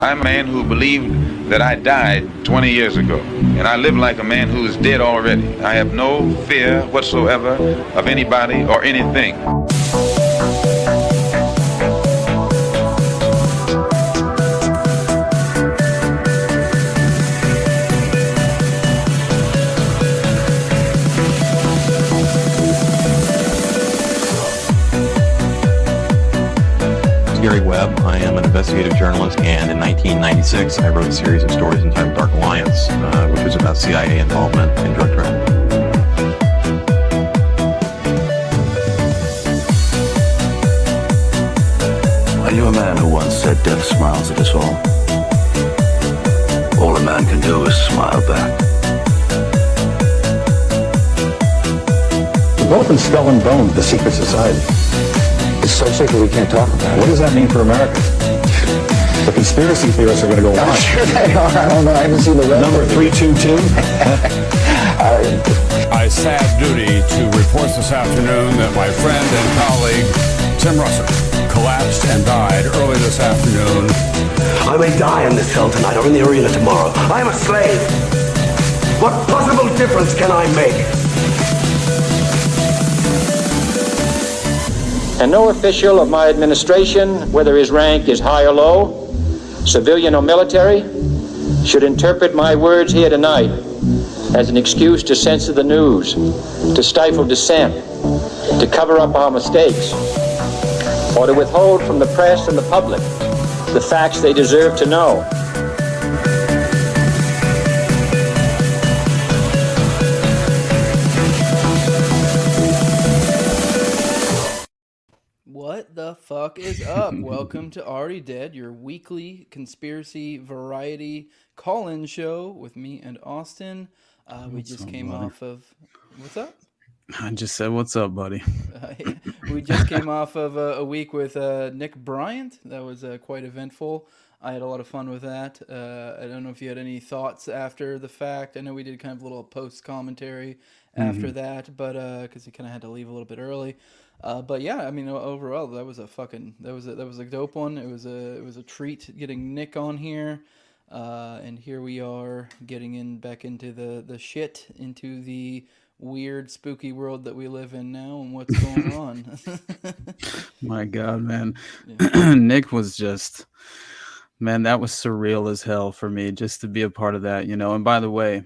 I'm a man who believed that I died 20 years ago, and I live like a man who is dead already. I have no fear whatsoever of anybody or anything. Gary Webb. I am an investigative journalist, and in 1996, I wrote a series of stories entitled Dark Alliance, which was about CIA involvement in drug trade. Are you a man who once said death smiles at us all? All a man can do is smile back. We've both been skull and bone, the secret society. It's so secret we can't talk about it. What does that mean for America? The conspiracy theorists are going to go on. I'm sure they are. I don't know. I haven't seen the rest. Number 322. I sad duty to report this afternoon that my friend and colleague, Tim Russert, collapsed and died early this afternoon. I may die in this cell tonight or in the arena tomorrow. I am a slave. What possible difference can I make? And no official of my administration, whether his rank is high or low, civilian or military, should interpret my words here tonight as an excuse to censor the news, to stifle dissent, to cover up our mistakes, or to withhold from the press and the public the facts they deserve to know. What the fuck is up? Welcome to Already Dead, your weekly conspiracy variety call-in show with me and Austin. We just came off of... What's up? I just said, what's up, buddy? We just came off of a week with Nick Bryant. That was quite eventful. I had a lot of fun with that. I don't know if you had any thoughts after the fact. I know we did kind of a little post-commentary after that, but because he kind of had to leave a little bit early. But yeah, I mean, overall, that was a dope one. It was a treat getting Nick on here, and here we are getting back into the shit, into the weird, spooky world that we live in now, and what's going on. My God, man, Yeah. Nick was just, man, that was surreal as hell for me just to be a part of that, you know. And by the way,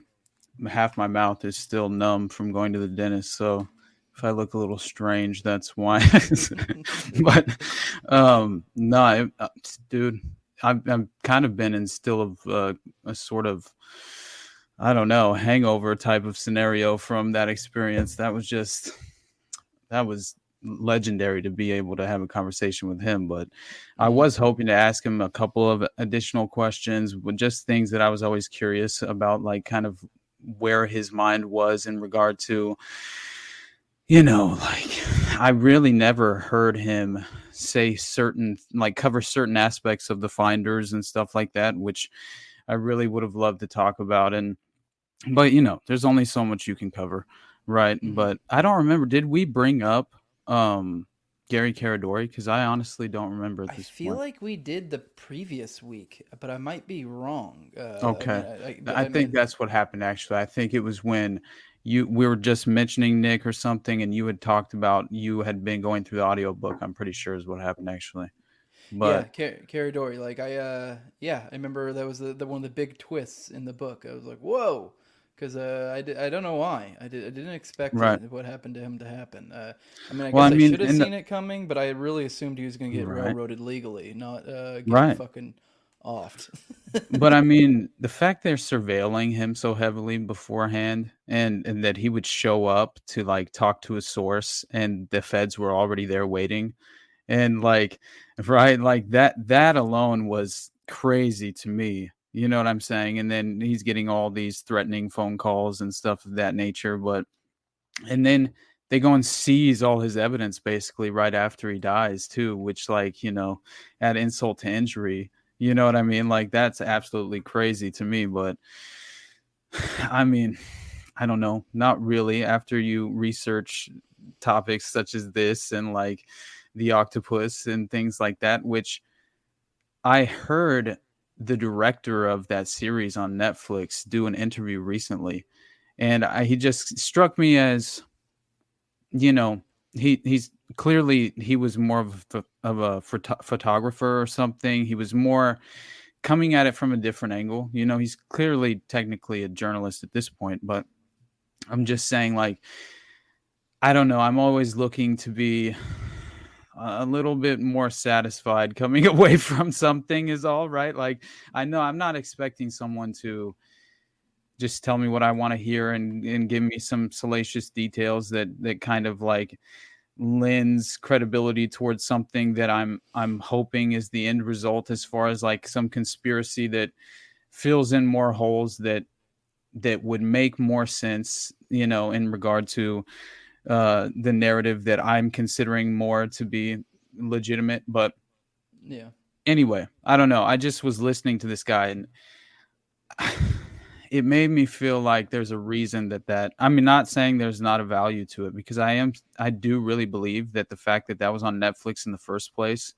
half my mouth is still numb from going to the dentist, so. If I look a little strange, that's why. But no, dude, I've kind of been in still of a sort of, I don't know, hangover type of scenario from that experience. That was legendary to be able to have a conversation with him. But I was hoping to ask him a couple of additional questions, with just things that I was always curious about, like kind of where his mind was in regard to. You know, like I really never heard him say cover certain aspects of the finders and stuff like that, which I really would have loved to talk about. But you know, there's only so much you can cover, right? Mm-hmm. But I don't remember. Did we bring up Gary Caradori? Because I honestly don't remember at this point. I feel like we did the previous week, but I might be wrong. Okay, I think that's what happened. Actually, I think it was when. We were just mentioning Nick or something, and you had talked about you had been going through the audiobook. I'm pretty sure is what happened actually. But yeah, Caradori. Like I remember that was the one of the big twists in the book. I was like, whoa, because I don't know why. I didn't expect what happened to him to happen. I guess I should have seen it coming, but I really assumed he was going to get railroaded legally, not get fucking offed. But I mean, the fact they're surveilling him so heavily beforehand, and that he would show up to like talk to a source, and the feds were already there waiting, and like that alone was crazy to me. You know what I'm saying? And then he's getting all these threatening phone calls and stuff of that nature. And then they go and seize all his evidence basically right after he dies too, which, like, you know, add insult to injury. You know what I mean? Like, that's absolutely crazy to me. But I mean, I don't know. Not really. After you research topics such as this and like the octopus and things like that, which I heard the director of that series on Netflix do an interview recently, and he just struck me as, he's clearly, he was more of a photographer or something. He was more coming at it from a different angle. He's clearly technically a journalist at this point, but I'm just saying, like, I don't know. I'm always looking to be a little bit more satisfied coming away from something is all right. Like, I know I'm not expecting someone to just tell me what I want to hear and give me some salacious details that kind of like lends credibility towards something that I'm hoping is the end result, as far as like some conspiracy that fills in more holes that would make more sense, in regard to the narrative that I'm considering more to be legitimate. But yeah, anyway, I don't know. I just was listening to this guy, and it made me feel like there's a reason that I mean, not saying there's not a value to it, because I do really believe that the fact that was on Netflix in the first place,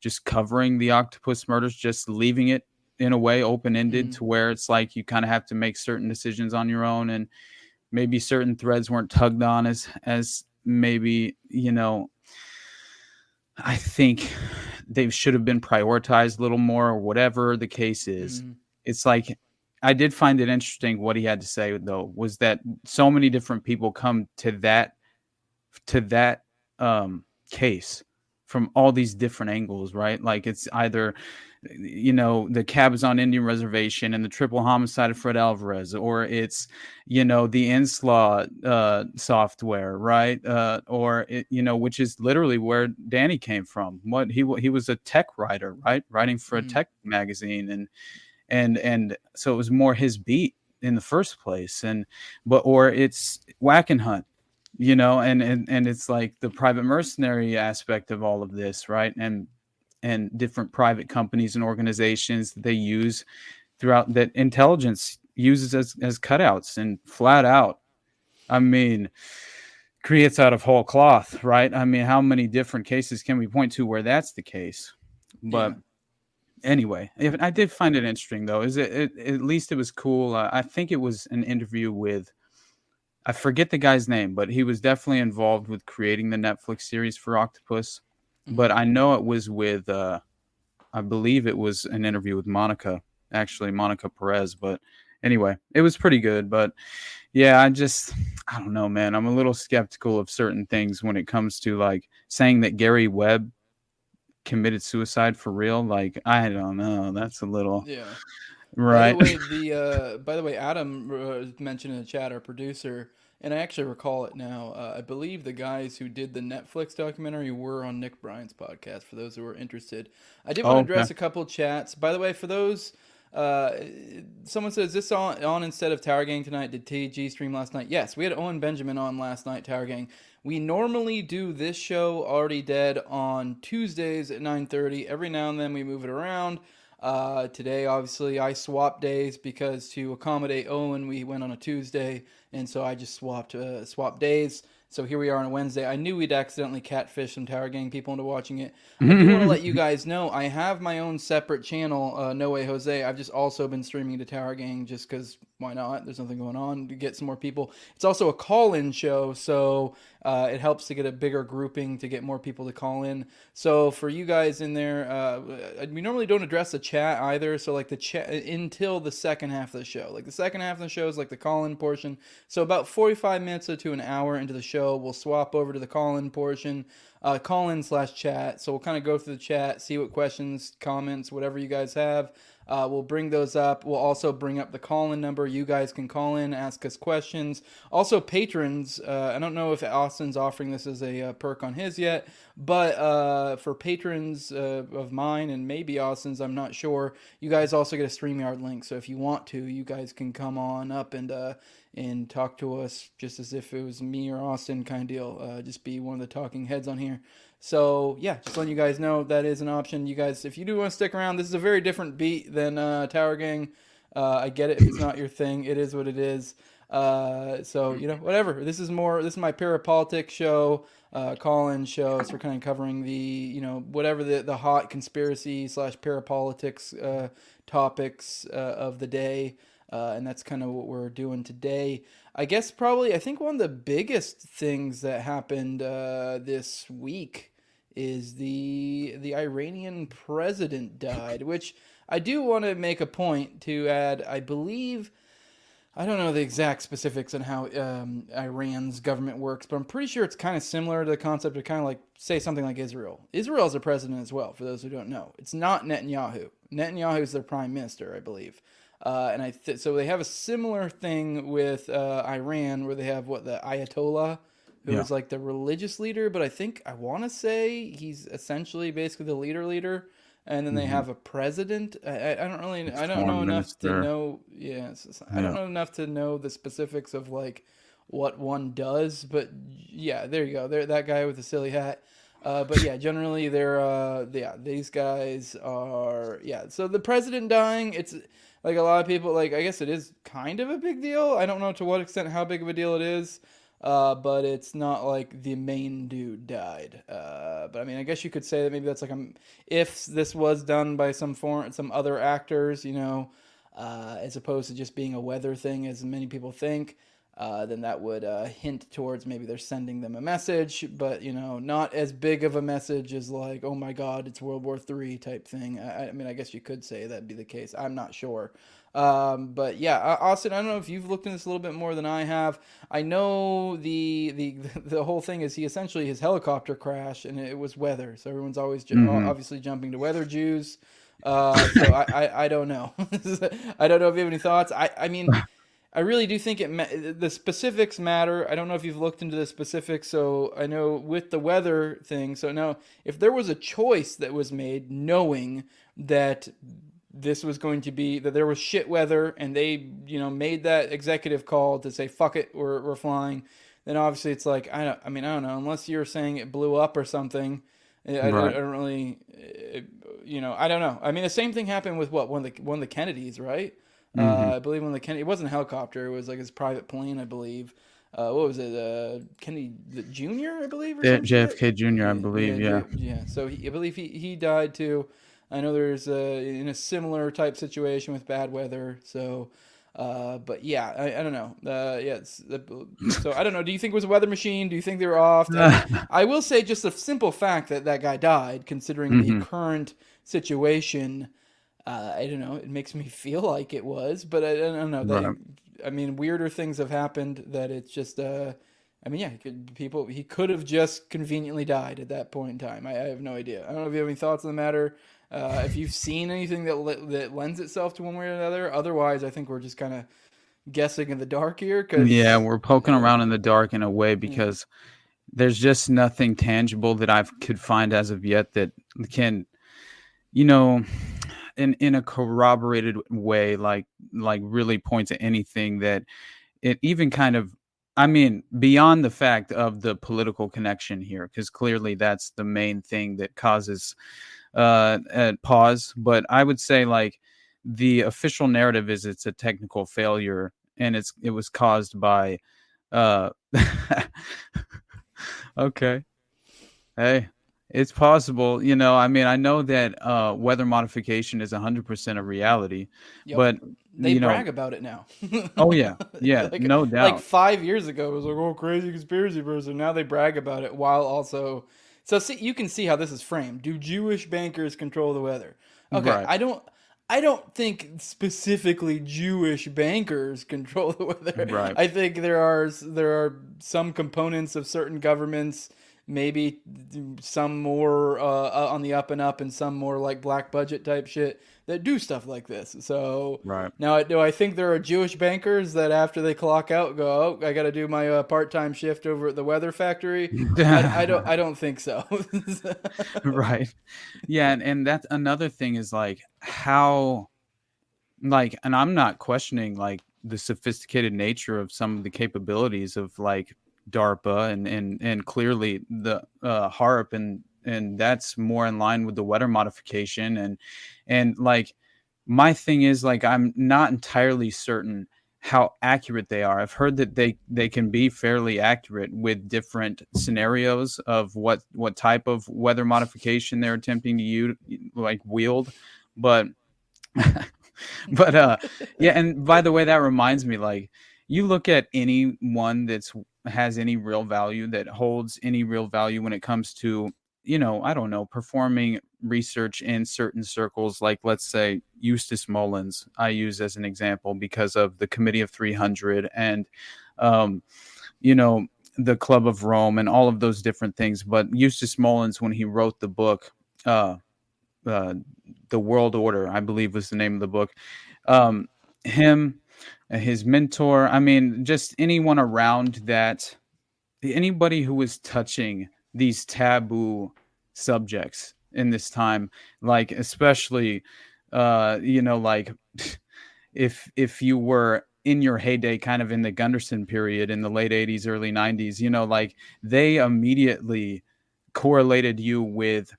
just covering the octopus murders, just leaving it in a way open-ended to where it's like you kind of have to make certain decisions on your own, and maybe certain threads weren't tugged on as maybe, I think they should have been prioritized a little more, or whatever the case is. It's like, I did find it interesting what he had to say, though, was that so many different people come to that case from all these different angles, right? Like, it's either, the cabins on Indian reservation and the triple homicide of Fred Alvarez, or it's, the Inslaw software, right? Or which is literally where Danny came from. What he was a tech writer, right? Writing for a tech magazine, and so it was more his beat in the first place. Or it's Whack and Hunt, and it's like the private mercenary aspect of all of this, right? And different private companies and organizations that they use throughout, that intelligence uses as cutouts, and flat out, I mean, creates out of whole cloth, right? I mean, how many different cases can we point to where that's the case? But anyway, I did find it interesting, though. At least it was cool. I think it was an interview with, I forget the guy's name, but he was definitely involved with creating the Netflix series for Octopus. But I know it was with, I believe it was an interview with Monica Perez. But anyway, it was pretty good. But yeah, I don't know, man. I'm a little skeptical of certain things when it comes to like saying that Gary Webb committed suicide for real. Like, I don't know. That's a little, right. By the way, Adam mentioned in the chat, our producer, and I actually recall it now. I believe the guys who did the Netflix documentary were on Nick Bryan's podcast, for those who are interested. I did want to address a couple of chats. By the way, for those, someone says, is this on instead of Tower Gang tonight? Did TG stream last night? Yes, we had Owen Benjamin on last night, Tower Gang. We normally do this show, Already Dead, on Tuesdays at 9:30. Every now and then we move it around. Today, obviously, I swapped days because to accommodate Owen, we went on a Tuesday, and so I just swapped days. So here we are on a Wednesday. I knew we'd accidentally catfish some Tower Gang people into watching it. I do want to let you guys know I have my own separate channel, No Way Jose. I've just also been streaming to Tower Gang just because why not? There's nothing going on to get some more people. It's also a call-in show, so it helps to get a bigger grouping to get more people to call in. So for you guys in there, we normally don't address the chat either. So like the chat until the second half of the show. Like the second half of the show is like the call-in portion. So about 45 minutes to an hour into the show, we'll swap over to the call-in portion, call-in/chat. So we'll kind of go through the chat, see what questions, comments, whatever you guys have. We'll bring those up. We'll also bring up the call-in number. You guys can call in, ask us questions. Also, patrons, I don't know if Austin's offering this as a perk on his yet, but for patrons of mine and maybe Austin's, I'm not sure, you guys also get a StreamYard link. So if you want to, you guys can come on up and talk to us just as if it was me or Austin kind of deal. Just be one of the talking heads on here. So, yeah, just letting you guys know that is an option. You guys, if you do want to stick around, this is a very different beat than Tower Gang. I get it if it's not your thing. It is what it is. So, whatever. This is my parapolitics show. call-in show. So we're kind of covering the, whatever the hot conspiracy / parapolitics topics of the day. And that's kind of what we're doing today. I guess I think one of the biggest things that happened this week is the Iranian president died, which I do want to make a point to add. I believe, I don't know the exact specifics on how Iran's government works, but I'm pretty sure it's kind of similar to the concept of kind of like, say, something like Israel. Israel's a president as well, for those who don't know. It's not Netanyahu. Netanyahu is their prime minister, I believe. So they have a similar thing with Iran, where they have the Ayatollah, who is like the religious leader, but I want to say he's essentially basically the leader, and then they have a president. I don't know enough to know. I don't know enough to know the specifics of like what one does, but yeah, there you go. There, that guy with the silly hat. But yeah, generally these guys are, so the president dying, it's like a lot of people, like, I guess it is kind of a big deal. I don't know to what extent, how big of a deal it is. But it's not like the main dude died. But I mean, I guess you could say that maybe that's like if this was done by some other actors, as opposed to just being a weather thing, as many people think, then that would hint towards maybe they're sending them a message, but not as big of a message as like, oh my God, it's World War III type thing. I mean, I guess you could say that'd be the case. I'm not sure. But yeah, Austin, I don't know if you've looked into this a little bit more than I have. I know the whole thing is his helicopter crashed and it was weather. So everyone's always obviously jumping to weather Jews. So I don't know. I don't know if you have any thoughts. I mean, I really do think the specifics matter. I don't know if you've looked into the specifics. So I know with the weather thing. So now if there was a choice that was made knowing that this was going to be, that there was shit weather and they, made that executive call to say, fuck it, we're flying, then obviously it's like, I don't know, unless you're saying it blew up or something. I don't really, I don't know. I mean, the same thing happened with one of the Kennedys, right? I believe one of the Kennedy, it wasn't a helicopter, it was like his private plane, I believe. What was it? Kennedy Jr., I believe? Or JFK Jr., I believe, yeah. Yeah, so I believe he died too. I know there's in a similar type situation with bad weather. So, but yeah, I don't know. So I don't know. Do you think it was a weather machine? Do you think they were off? I will say just the simple fact that guy died, considering the current situation. I don't know. It makes me feel like it was, but I don't know. I mean, weirder things have happened that it's just. I mean, yeah, he could have just conveniently died at that point in time. I have no idea. I don't know if you have any thoughts on the matter. If you've seen anything that lends itself to one way or another. Otherwise, I think we're just kind of guessing in the dark here. Yeah, we're poking around in the dark in a way because there's just nothing tangible that I could find as of yet that can, in a corroborated way, like really point to anything that it even kind of, I mean, beyond the fact of the political connection here, because clearly that's the main thing that causes pause. But I would say like the official narrative is it's a technical failure and it was caused by okay. Hey, it's possible, I mean, I know that weather modification is 100% a reality, but they brag about it now. Oh yeah, like, no doubt. Like 5 years ago, it was like, oh, crazy conspiracy person. Now they brag about it while also. So see, you can see how this is framed. Do Jewish bankers control the weather? Okay, right. I don't think specifically Jewish bankers control the weather. Right. I think there are some components of certain governments, maybe some more on the up and up and some more like black budget type shit that do stuff like this. So now, do I think there are Jewish bankers that after they clock out go, oh, I got to do my part-time shift over at the weather factory? I don't think so. Right. Yeah. And that's another thing is like how, like, and I'm not questioning like the sophisticated nature of some of the capabilities of like DARPA and clearly the HARP and that's more in line with the weather modification and like my thing is like I'm not entirely certain how accurate they are. I've heard that they can be fairly accurate with different scenarios of what type of weather modification they're attempting to wield, but yeah. And by the way, that reminds me, like, you look at anyone that's has any real value, that holds any real value when it comes to, I don't know, performing research in certain circles, like, let's say, Eustace Mullins, I use as an example because of the Committee of 300 and, you know, the Club of Rome and all of those different things. But Eustace Mullins, when he wrote the book, The World Order, I believe was the name of the book, him, his mentor, I mean, just anyone around that, anybody who was touching these taboo subjects in this time, like, especially, like, if you were in your heyday, kind of in the Gunderson period in the late 80s, early 90s, like, they immediately correlated you with,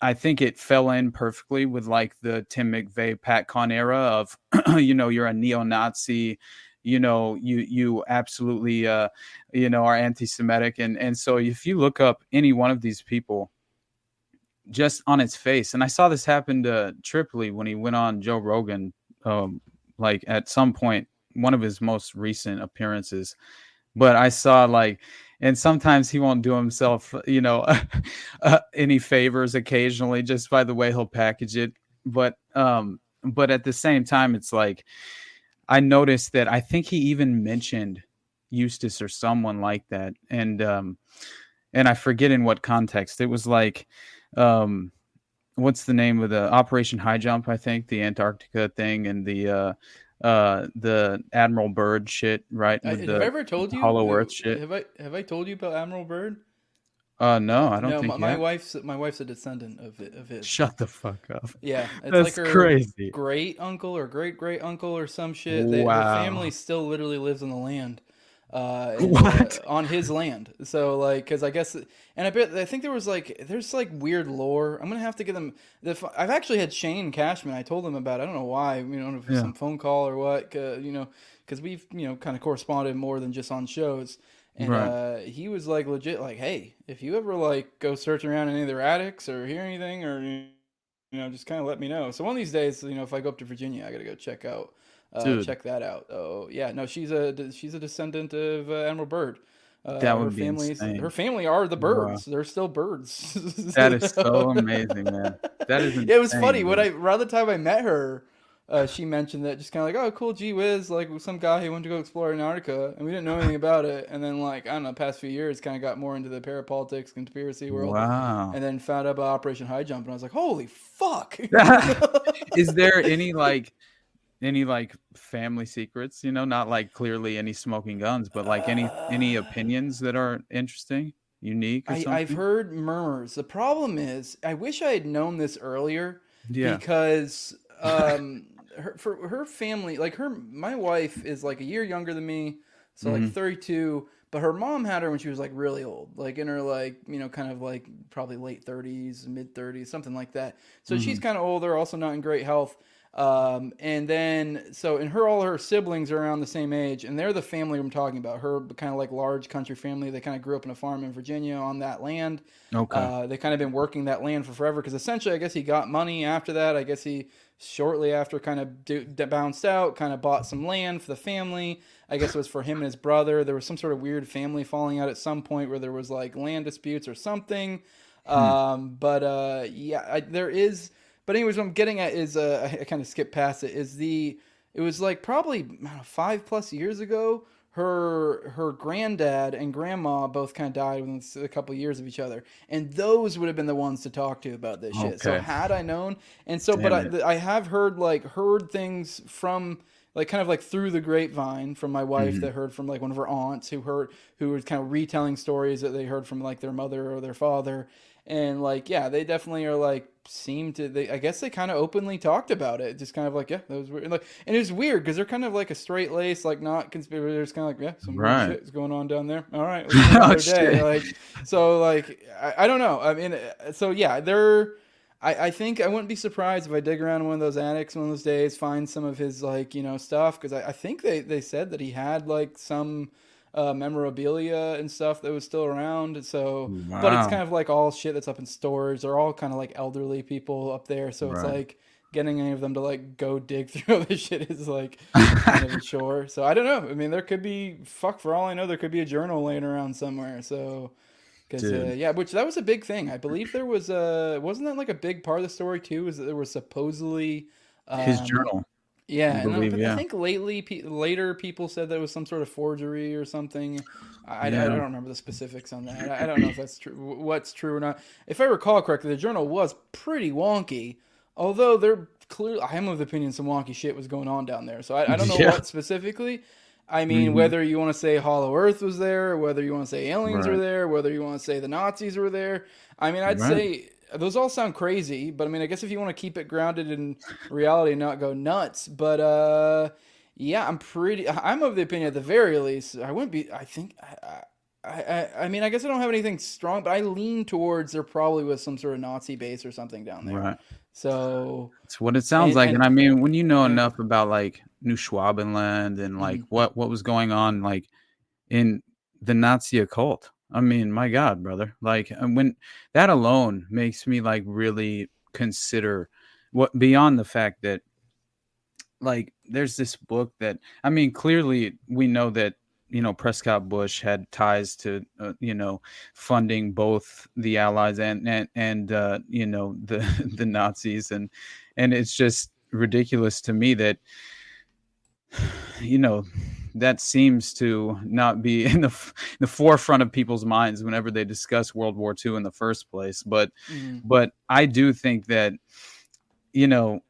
I think it fell in perfectly with, like, the Tim McVeigh, Pat Con era of, you're a neo-Nazi, you absolutely, are anti-Semitic. And so if you look up any one of these people just on its face, and I saw this happen to Tripoli when he went on Joe Rogan, like at some point, one of his most recent appearances, but I saw, like, and sometimes he won't do himself, any favors occasionally, just by the way he'll package it. But at the same time, it's like, I noticed that I think he even mentioned Eustace or someone like that. And I forget in what context. It was like, what's the name of the Operation High Jump? I think the Antarctica thing and the Admiral Byrd shit, right? Have I ever told you Hollow Earth shit? Have I told you about Admiral Byrd? No, I don't No, think my wife's a descendant of his. Shut the fuck up. Yeah, it's That's like her crazy. great uncle or great great uncle or some shit. Wow. Her family still literally lives on the land. What? On his land. So, like, because I guess, and I think there's like weird lore. I'm gonna have to get them. I've actually had Shane Cashman. I told him about it. I don't know why. If it was some phone call or what. Because we've kind of corresponded more than just on shows. And Right. He was like legit, like, hey, if you ever like go search around in any of their attics or hear anything, or just kind of let me know. So one of these days, if I go up to Virginia, I gotta go check that out. Oh yeah, no, she's a descendant of Admiral Byrd. That would be insane. Her family are the Byrds. Wow. They're still Byrds. That is so amazing, man. That is insane. It was funny when around the time I met her. She mentioned that, just kind of like, oh, cool, gee whiz, like some guy who went to go explore Antarctica, and we didn't know anything about it. And then, like, I don't know, the past few years, kind of got more into the parapolitics, conspiracy world. Wow. And then found out about Operation High Jump, and I was like, holy fuck. Is there any family secrets? Not like clearly any smoking guns, but like any opinions that are interesting, unique, or something? I've heard murmurs. The problem is, I wish I had known this earlier. Yeah. Because her family, like my wife is like a year younger than me, so like 32. But her mom had her when she was like really old, like in her like kind of like probably late 30s, mid 30s, something like that. So she's kind of older, also not in great health. And then all her siblings are around the same age, and they're the family I'm talking about. Her kind of like large country family. They kind of grew up in a farm in Virginia on that land. Okay. They kind of been working that land for forever, because essentially, I guess he got money after that. I guess he shortly after kind of bounced out, kind of bought some land for the family. I guess it was for him and his brother. There was some sort of weird family falling out at some point where there was like land disputes or something. There is. But anyways, what I'm getting at is, I kind of skipped past it, it was like probably 5+ years ago, her granddad and grandma both kind of died within a couple of years of each other. And those would have been the ones to talk to about this shit. So had I known, and so, I have heard things from, like, kind of like through the grapevine from my wife, that heard from like one of her aunts who was kind of retelling stories that they heard from like their mother or their father. And like, yeah, they definitely are like, I guess they kind of openly talked about it. Just kind of like, yeah, that was weird. Like, and it was weird because they're kind of like a straight lace, like not conspiracy. They're just kind of like, yeah, some weird shit is going on down there. All right, let's another day. Like, so like, I don't know. I mean, so yeah, I think I wouldn't be surprised if I dig around in one of those attics one of those days, find some of his like stuff, because I think they said that he had like some memorabilia and stuff that was still around. So, but it's Wow. kind of like all shit that's up in storage. They're all kind of like elderly people up there, so it's Right. like getting any of them to like go dig through all this shit is like kind of a chore. So I don't know. I mean, there could be, fuck, for all I know, there could be a journal laying around somewhere. So. Because Dude, yeah, which that was a big thing. I believe there was wasn't that like a big part of the story too? Is that there was supposedly, his um, journal, I yeah, and believe. I Yeah. think later people said that was some sort of forgery or something. I Yeah. don't remember the specifics on that. I don't know if that's true, what's true or not. If I recall correctly, the journal was pretty wonky, although there clearly, I am of the opinion some wonky shit was going on down there. So I don't know Yeah. what specifically. I mean, Hmm. whether you want to say Hollow Earth was there, whether you want to say aliens were Right. there, whether you want to say the Nazis were there. I mean, I'd Right. say those all sound crazy, but I mean, I guess if you want to keep it grounded in reality and not go nuts. But yeah, I'm of the opinion at the very least, I wouldn't be, I think, I mean, I guess I don't have anything strong, but I lean towards there probably was some sort of Nazi base or something down there. Right. So, It's what it sounds like. And I mean, when you know yeah. enough about like New Schwabenland and like Mhm. what was going on like in the Nazi occult. I mean, my God, brother. Like, and when that alone makes me like really consider what beyond the fact that like there's this book that I mean, clearly we know that Prescott Bush had ties to funding both the Allies and the the Nazis, and it's just ridiculous to me that you know that seems to not be in the forefront of people's minds whenever they discuss World War II in the first place. But Mhm. I do think that you know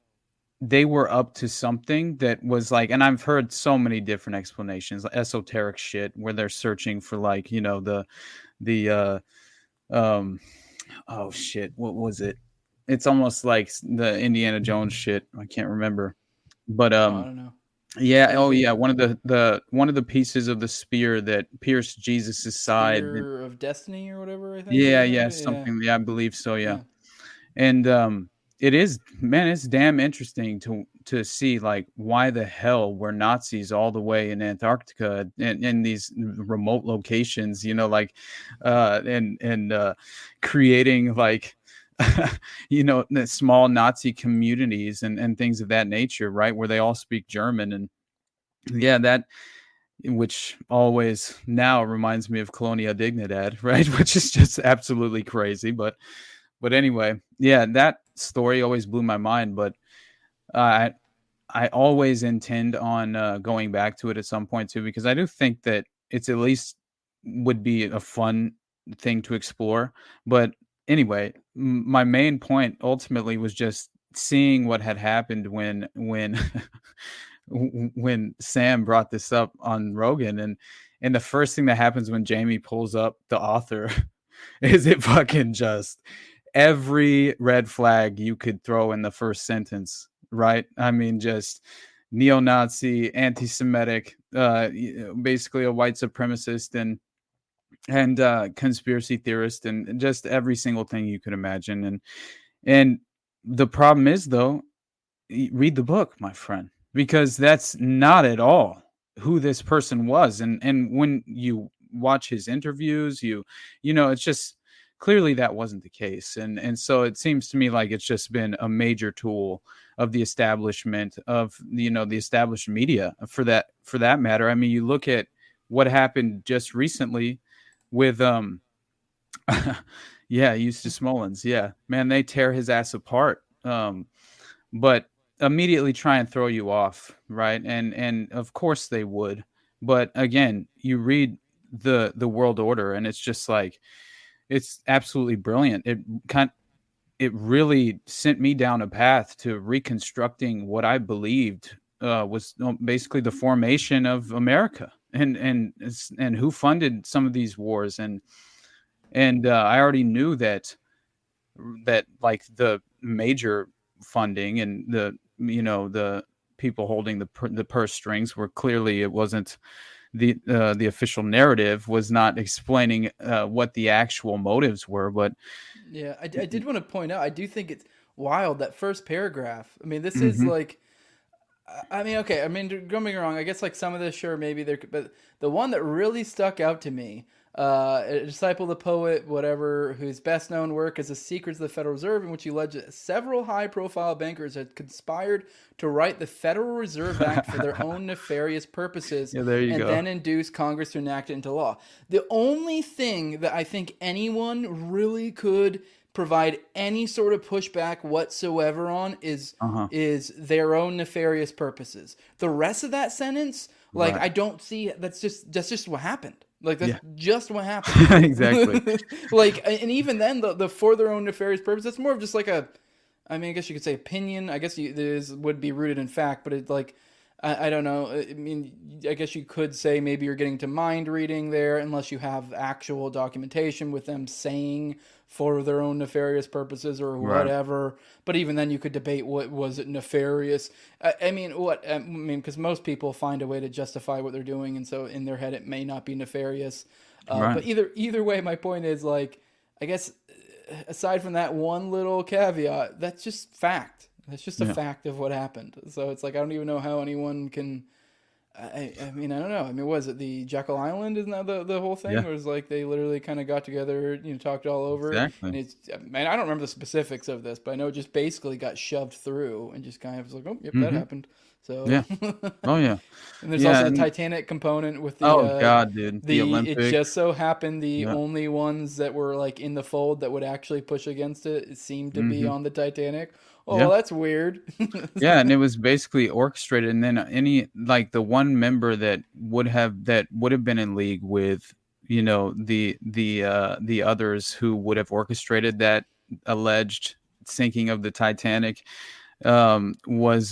they were up to something that was like, and I've heard so many different explanations, like esoteric shit, where they're searching for like the um oh shit, what was it? It's almost like the Indiana Jones shit. I can't remember, but Oh, I don't know. yeah, Is oh it yeah, one of the pieces of the spear that pierced Jesus's side. Spear of Destiny or whatever? I think is Yeah, the name yeah, of it. Yeah, something. Yeah, I believe so. Yeah, yeah. and it is, man, it's damn interesting to see like why the hell were Nazis all the way in Antarctica and in these remote locations, like and creating like the small Nazi communities and things of that nature, right, where they all speak German. And yeah, that which always now reminds me of Colonia Dignidad, right? Which is just absolutely crazy. But anyway, yeah, that story always blew my mind. But I I always intend on going back to it at some point too, because I do think that it's at least would be a fun thing to explore. But anyway, my main point ultimately was just seeing what had happened when when Sam brought this up on Rogan, and the first thing that happens when Jamie pulls up the author is it fucking just every red flag you could throw in the first sentence, right? I mean, just neo-Nazi, anti-Semitic, basically a white supremacist and conspiracy theorist, and just every single thing you could imagine. And the problem is, though, read the book, my friend, because that's not at all who this person was. And when you watch his interviews, it's just clearly that wasn't the case. And so it seems to me like it's just been a major tool of the establishment of the established media for that matter. I mean, you look at what happened just recently with yeah, Eustace Mullins. Yeah, man, they tear his ass apart. But immediately try and throw you off, right? And of course they would. But again, you read the world order, and it's just like it's absolutely brilliant. It really sent me down a path to reconstructing what I believed was basically the formation of America, and who funded some of these wars. And I already knew that like the major funding and the people holding the purse strings were clearly, it wasn't the official narrative was not explaining what the actual motives were. But Yeah, I did want to point out, I do think it's wild. That first paragraph. I mean, this is Mm-hmm. like. I mean, okay. I mean, don't get me wrong. I guess like some of this, sure, maybe there, but the one that really stuck out to me, a disciple of the poet, whatever, whose best known work is *The Secrets of the Federal Reserve*, in which he alleged that several high-profile bankers had conspired to write the Federal Reserve Act for their own nefarious purposes, Yeah, there you and go. then induce Congress to enact it into law. The only thing that I think anyone really could provide any sort of pushback whatsoever on is their own nefarious purposes. The rest of that sentence, like, Right. I don't see. That's just what happened. Like, that's Yeah. just what happened. Exactly. Like, and even then, the for their own nefarious purpose, that's more of just like a, I mean, I guess you could say opinion. I guess would be rooted in fact, but it's like, I don't know. I mean, I guess you could say maybe you're getting to mind reading there, unless you have actual documentation with them saying for their own nefarious purposes or whatever. But even then, you could debate what was it nefarious. I mean, what? I mean, because most people find a way to justify what they're doing, and so in their head, it may not be nefarious. Right. But either way, my point is, like, I guess aside from that one little caveat, that's just fact. That's just a fact of what happened. So it's like, I don't even know how anyone can. I mean, I don't know. I mean, was it the Jekyll Island? Isn't that the whole thing? Yeah. Or was like they literally kind of got together, talked all over Exactly. it? And it's, man, I don't remember the specifics of this, but I know it just basically got shoved through and just kind of was like, oh, yep, that happened. So Yeah. Oh yeah. and there's Yeah, also and- the Titanic component with the Oh God, dude. The It Olympic. just so happened the Yeah. only ones that were like in the fold that would actually push against it seemed to be on the Titanic. Oh, Yeah. that's weird. Yeah, and it was basically orchestrated, and then the one member that would have been in league with the others who would have orchestrated that alleged sinking of the Titanic was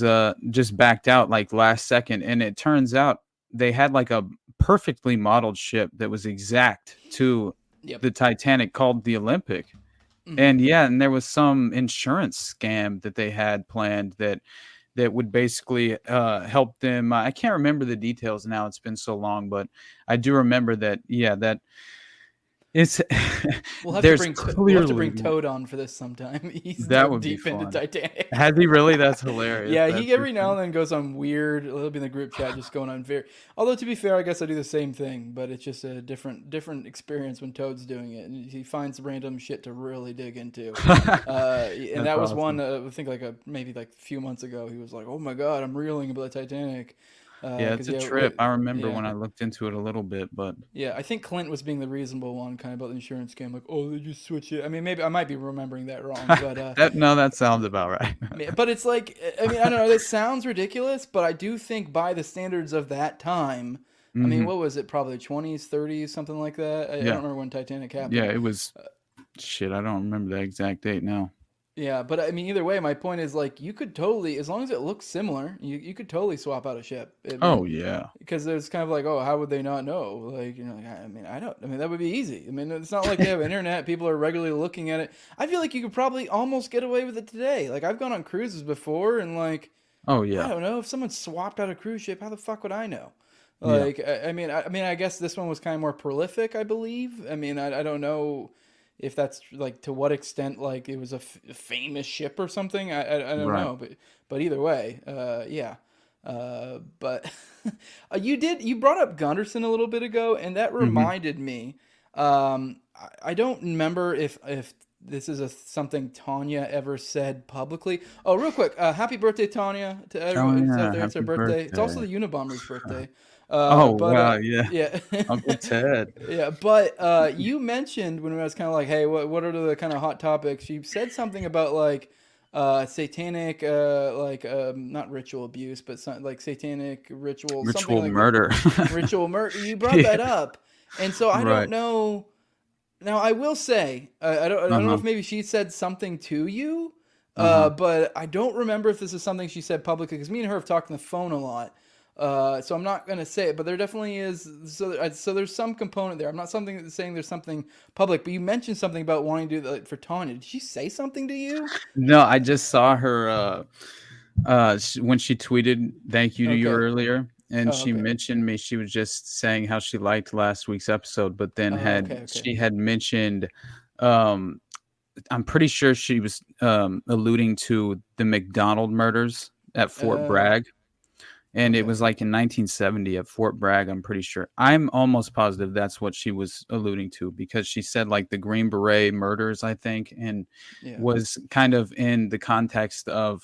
just backed out like last second, and it turns out they had like a perfectly modeled ship that was exact to Yep. the Titanic called the Olympic. And and there was some insurance scam that they had planned that would basically help them. I can't remember the details now. It's been so long, but I do remember that. Yeah, that it's. We'll have there's to bring clearly Toad on for this sometime. He's That real would be deep into fun. Titanic. Has he really? That's hilarious. Yeah, That's he every just now and then goes on weird. He'll be in the group chat just going on very. Although to be fair, I guess I do the same thing, but it's just a different experience when Toad's doing it, and he finds random shit to really dig into. And that was awesome. one. I think maybe a few months ago, he was like, "Oh my god, I'm reeling about the Titanic." Yeah, it's a trip. I remember when I looked into it a little bit, but Yeah, I think Clint was being the reasonable one, kind of about the insurance scam. Like, oh, they just switch it. I mean, maybe I might be remembering that wrong, but that sounds about right. but it's like, I mean, I don't know. This sounds ridiculous, but I do think by the standards of that time, I mean, what was it? Probably 20s, 30s, something like that. I don't remember when Titanic happened. Yeah, it was. Shit, I don't remember the exact date now. Yeah, but I mean, either way, my point is like you could totally, as long as it looks similar, you could totally swap out a ship. Oh yeah, because there's kind of like, oh, how would they not know? Like, I mean, that would be easy. I mean, it's not like they have internet. People are regularly looking at it. I feel like you could probably almost get away with it today. Like, I've gone on cruises before, and like, oh yeah, I don't know if someone swapped out a cruise ship, how the fuck would I know? Like, yeah. I mean, I guess this one was kind of more prolific, I believe. I mean, I don't know if that's like to what extent like it was a famous ship or something. I don't know, but either way, yeah. But you brought up Gunderson a little bit ago, and that reminded me. I don't remember if this is something Tanya ever said publicly. Oh, real quick, happy birthday, Tanya! To everyone out there, it's her birthday. It's also the Unabomber's birthday. Wow, yeah, Uncle Ted. Yeah, but you mentioned when I was kind of like, hey, what are the kind of hot topics? You said something about like satanic, not ritual abuse, but like satanic ritual Murder. Ritual murder. You brought that up, and so I don't know. Now I will say I don't know if maybe she said something to you, but I don't remember if this is something she said publicly because me and her have talked on the phone a lot. So I'm not gonna say it, but there definitely is. So there's some component there. I'm not saying there's something public, but you mentioned something about wanting to do that for Tanya. Did she say something to you? No, I just saw her when she tweeted "thank you" to you earlier, and she mentioned me. She was just saying how she liked last week's episode, but then she had mentioned I'm pretty sure she was alluding to the McDonald murders at Fort Bragg. And it was like in 1970 at Fort Bragg, I'm pretty sure. I'm almost positive that's what she was alluding to, because she said like the Green Beret murders, I think, and was kind of in the context of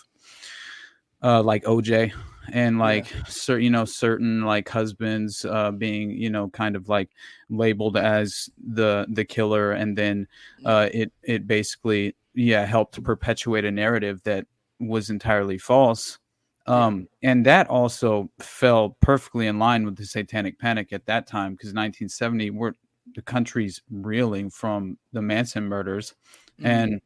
like OJ and like certain like husbands being kind of like labeled as the killer, and then it basically helped perpetuate a narrative that was entirely false. And that also fell perfectly in line with the Satanic Panic at that time, because 1970, the country's reeling from the Manson murders, and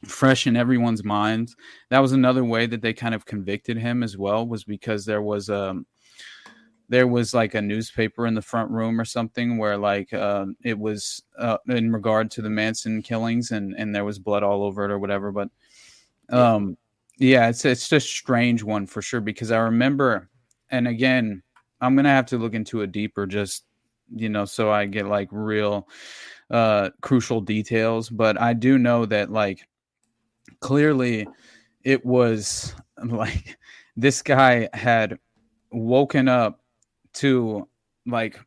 fresh in everyone's minds. That was another way that they kind of convicted him as well, was because there was like a newspaper in the front room or something where like it was in regard to the Manson killings, and there was blood all over it or whatever. But it's just a strange one for sure, because I remember, and again, I'm gonna have to look into it deeper, just so I get like real crucial details. But I do know that like clearly it was like this guy had woken up to like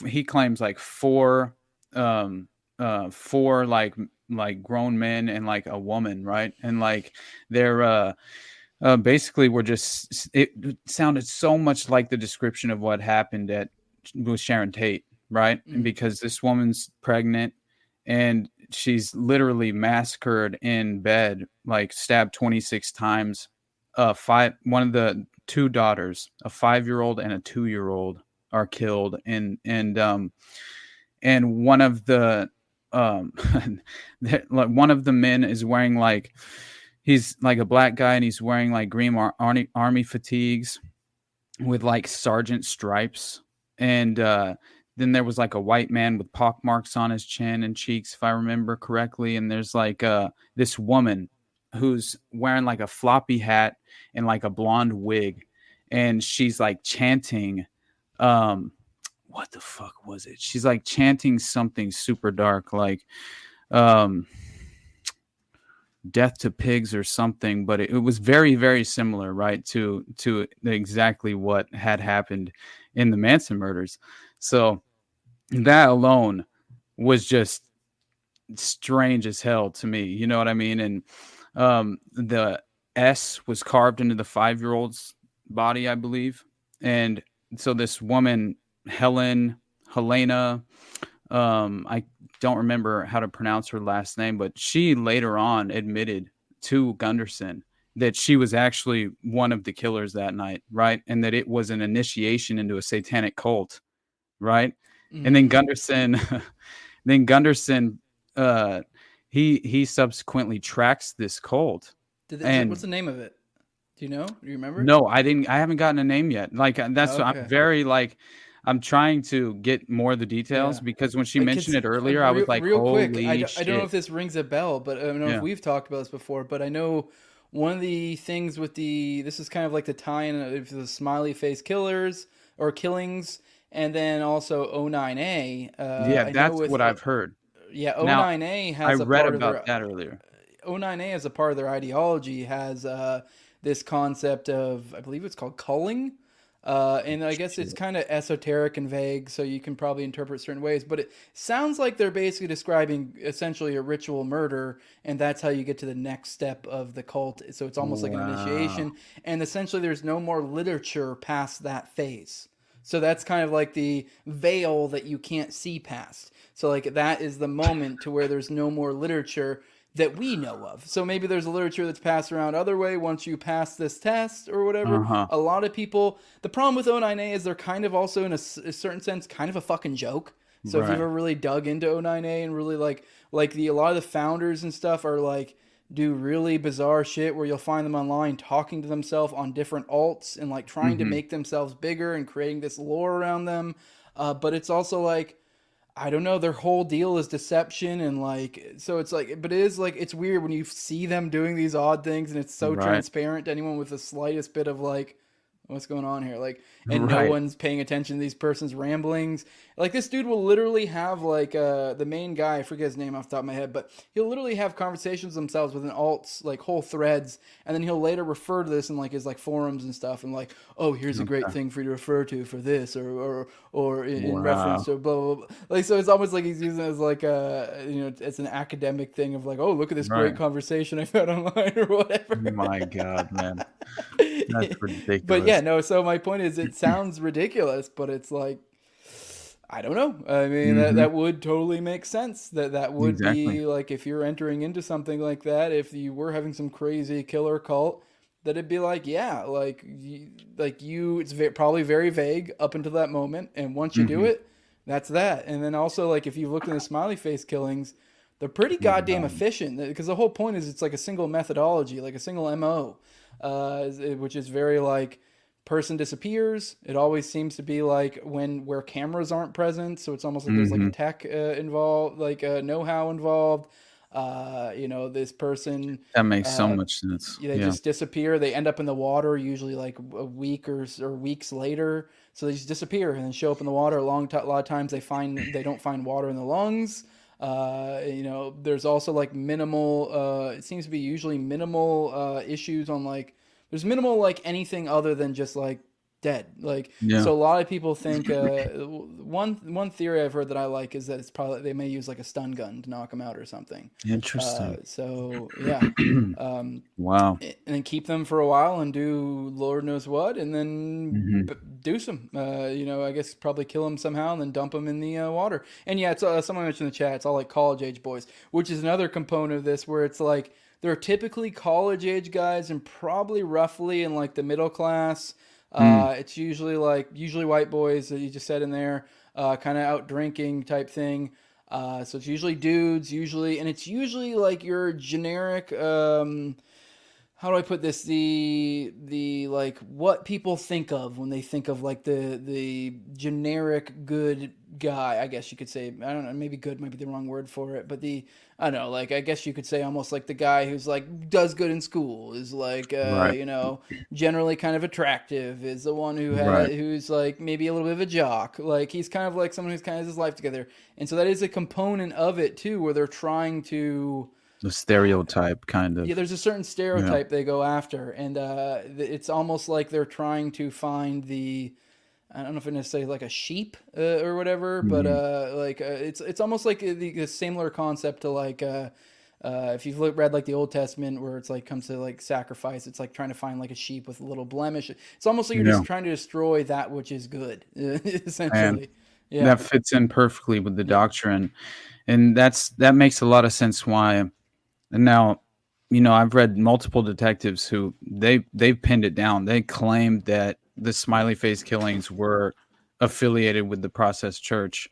he claims like four like grown men and like a woman, right? And like they're basically were just, it sounded so much like the description of what happened with Sharon Tate, right? And because this woman's pregnant and she's literally massacred in bed, like stabbed 26 times. One of the two daughters, a 5-year-old and a 2-year-old, are killed, and one of the one of the men is wearing like, he's like a black guy, and he's wearing like green army fatigues with like sergeant stripes, and then there was like a white man with pock marks on his chin and cheeks, if I remember correctly. And there's like this woman who's wearing like a floppy hat and like a blonde wig, and she's like chanting what the fuck was it? She's like chanting something super dark, like death to pigs or something, but it was very, very similar, right, to exactly what had happened in the Manson murders. So that alone was just strange as hell to me, you know what I mean? And the S was carved into the 5-year-old's body, I believe. And so this woman, Helena, I don't remember how to pronounce her last name, but she later on admitted to Gunderson that she was actually one of the killers that night, right? And that it was an initiation into a satanic cult, right? Mm-hmm. And then Gunderson, he subsequently tracks this cult. What's the name of it? Do you know? Do you remember? No, I haven't gotten a name yet. Like that's okay. I'm very like, I'm trying to get more of the details, because when she mentioned it earlier, I was like, real quick, holy I shit. don't know if this rings a bell, but I don't know if we've talked about this before, but I know one of the things with this is kind of like the tie-in of the smiley face killers or killings, and then also O9A. That's what I've heard. Yeah, O9A has I read about that earlier. O9A as a part of their ideology has this concept of, I believe it's called culling. And I guess it's kind of esoteric and vague, so you can probably interpret certain ways, but it sounds like they're basically describing essentially a ritual murder, and that's how you get to the next step of the cult. So it's almost like an initiation, and essentially there's no more literature past that phase. So that's kind of like the veil that you can't see past. So like that is the moment to where there's no more literature that we know of. So maybe there's a literature that's passed around other way once you pass this test or whatever. A lot of people, the problem with O9A is they're kind of also in a certain sense kind of a fucking joke. So if you've ever really dug into O9A and really like a lot of the founders and stuff are like do really bizarre shit where you'll find them online talking to themselves on different alts and like trying to make themselves bigger and creating this lore around them. But it's also like, I don't know, their whole deal is deception, and like, so it's like, but it is like, it's weird when you see them doing these odd things and it's so transparent to anyone with the slightest bit of like, What's going on here? Like, and no Right. one's paying attention to these person's ramblings. Like, this dude will literally have like the main guy, I forget his name off the top of my head, but he'll literally have conversations themselves within alts, like whole threads, and then he'll later refer to this in like his like forums and stuff, and like, oh, here's a great Okay. thing for you to refer to for this, or in reference Wow. to blah, blah, blah. Like, so it's almost like he's using it as like it's an academic thing of like, oh, look at this great Right. conversation I found online or whatever. My God, man. That's But yeah, ridiculous. no, so my point is it sounds ridiculous, but it's like, I don't know. I mean, Hmm. that would totally make sense. That would Exactly. be like, if you're entering into something like that, if you were having some crazy killer cult, that it'd be like, yeah, it's probably very vague up until that moment, and once you do Hmm. it, that's that. And then also, like, if you look in the smiley face killings, they're pretty goddamn Um, efficient, because the whole point is it's like a single methodology, like a single MO, which is very like, person disappears. It always seems to be like where cameras aren't present, so it's almost like there's like a hmm. tech involved, like know-how involved. This person, That makes so uh, much sense. they Yeah. just disappear. They end up in the water, usually like a week or weeks later. So they just disappear and then show up in the water. A lot of times they don't find water in the lungs. There's also like minimal. It seems to be usually minimal issues on like. There's minimal like anything other than just like dead. Like, Yeah. so a lot of people think one theory I've heard that I like is that it's probably they may use like a stun gun to knock them out or something. Interesting. So yeah, Wow. and then keep them for a while and do Lord knows what, and then Hmm. deuce them. I guess probably kill them somehow and then dump them in the water. And yeah, it's someone mentioned in the chat. It's all like college age boys, which is another component of this where it's like they're typically college age guys and probably roughly in like the middle class. Mm. It's usually white boys that you just said in there, kind of out drinking type thing. So it's usually dudes, and it's usually like your generic. How do I put this? The like what people think of when they think of like the generic good guy. I guess you could say, I don't know, maybe good might be the wrong word for it, but I don't know, like I guess you could say almost like the guy who's like does good in school, is like Right. generally kind of attractive, is the one Right. who's like maybe a little bit of a jock, like he's kind of like someone who's kind of has his life together, and so that is a component of it too, where they're trying to. The stereotype kind Yeah, of. there's a certain Yeah. stereotype they go after, and it's almost like they're trying to find the. I don't know if I'm gonna say like a sheep or whatever, but Hmm. it's almost like the similar concept to like if you've read like the Old Testament, where it's like comes to like sacrifice, it's like trying to find like a sheep with a little blemish. It's almost like you're Yeah. just trying to destroy that which is good, And essentially. Yeah. that fits in perfectly with the doctrine, and that makes a lot of sense. Why? And now, I've read multiple detectives who they've pinned it down. They claimed that the smiley face killings were affiliated with the Process Church,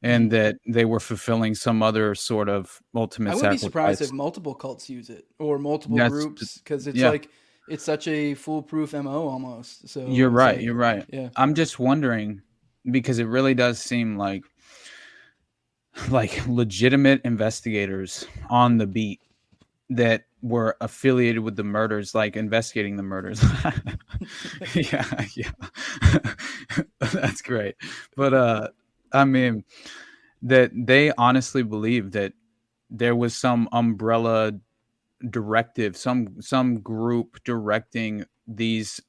Mhm. and that they were fulfilling some other sort of I ultimate wouldn't be surprised if sacrifice. multiple cults use it, or multiple That's groups, because it's yeah. like it's such a foolproof MO almost. So You're it's right. like, You're right. yeah. I'm just wondering because it really does seem like legitimate investigators on the beat that were affiliated with the murders, like investigating the murders. Yeah, yeah. That's great. But I mean that they honestly believe that there was some umbrella directive, some group directing these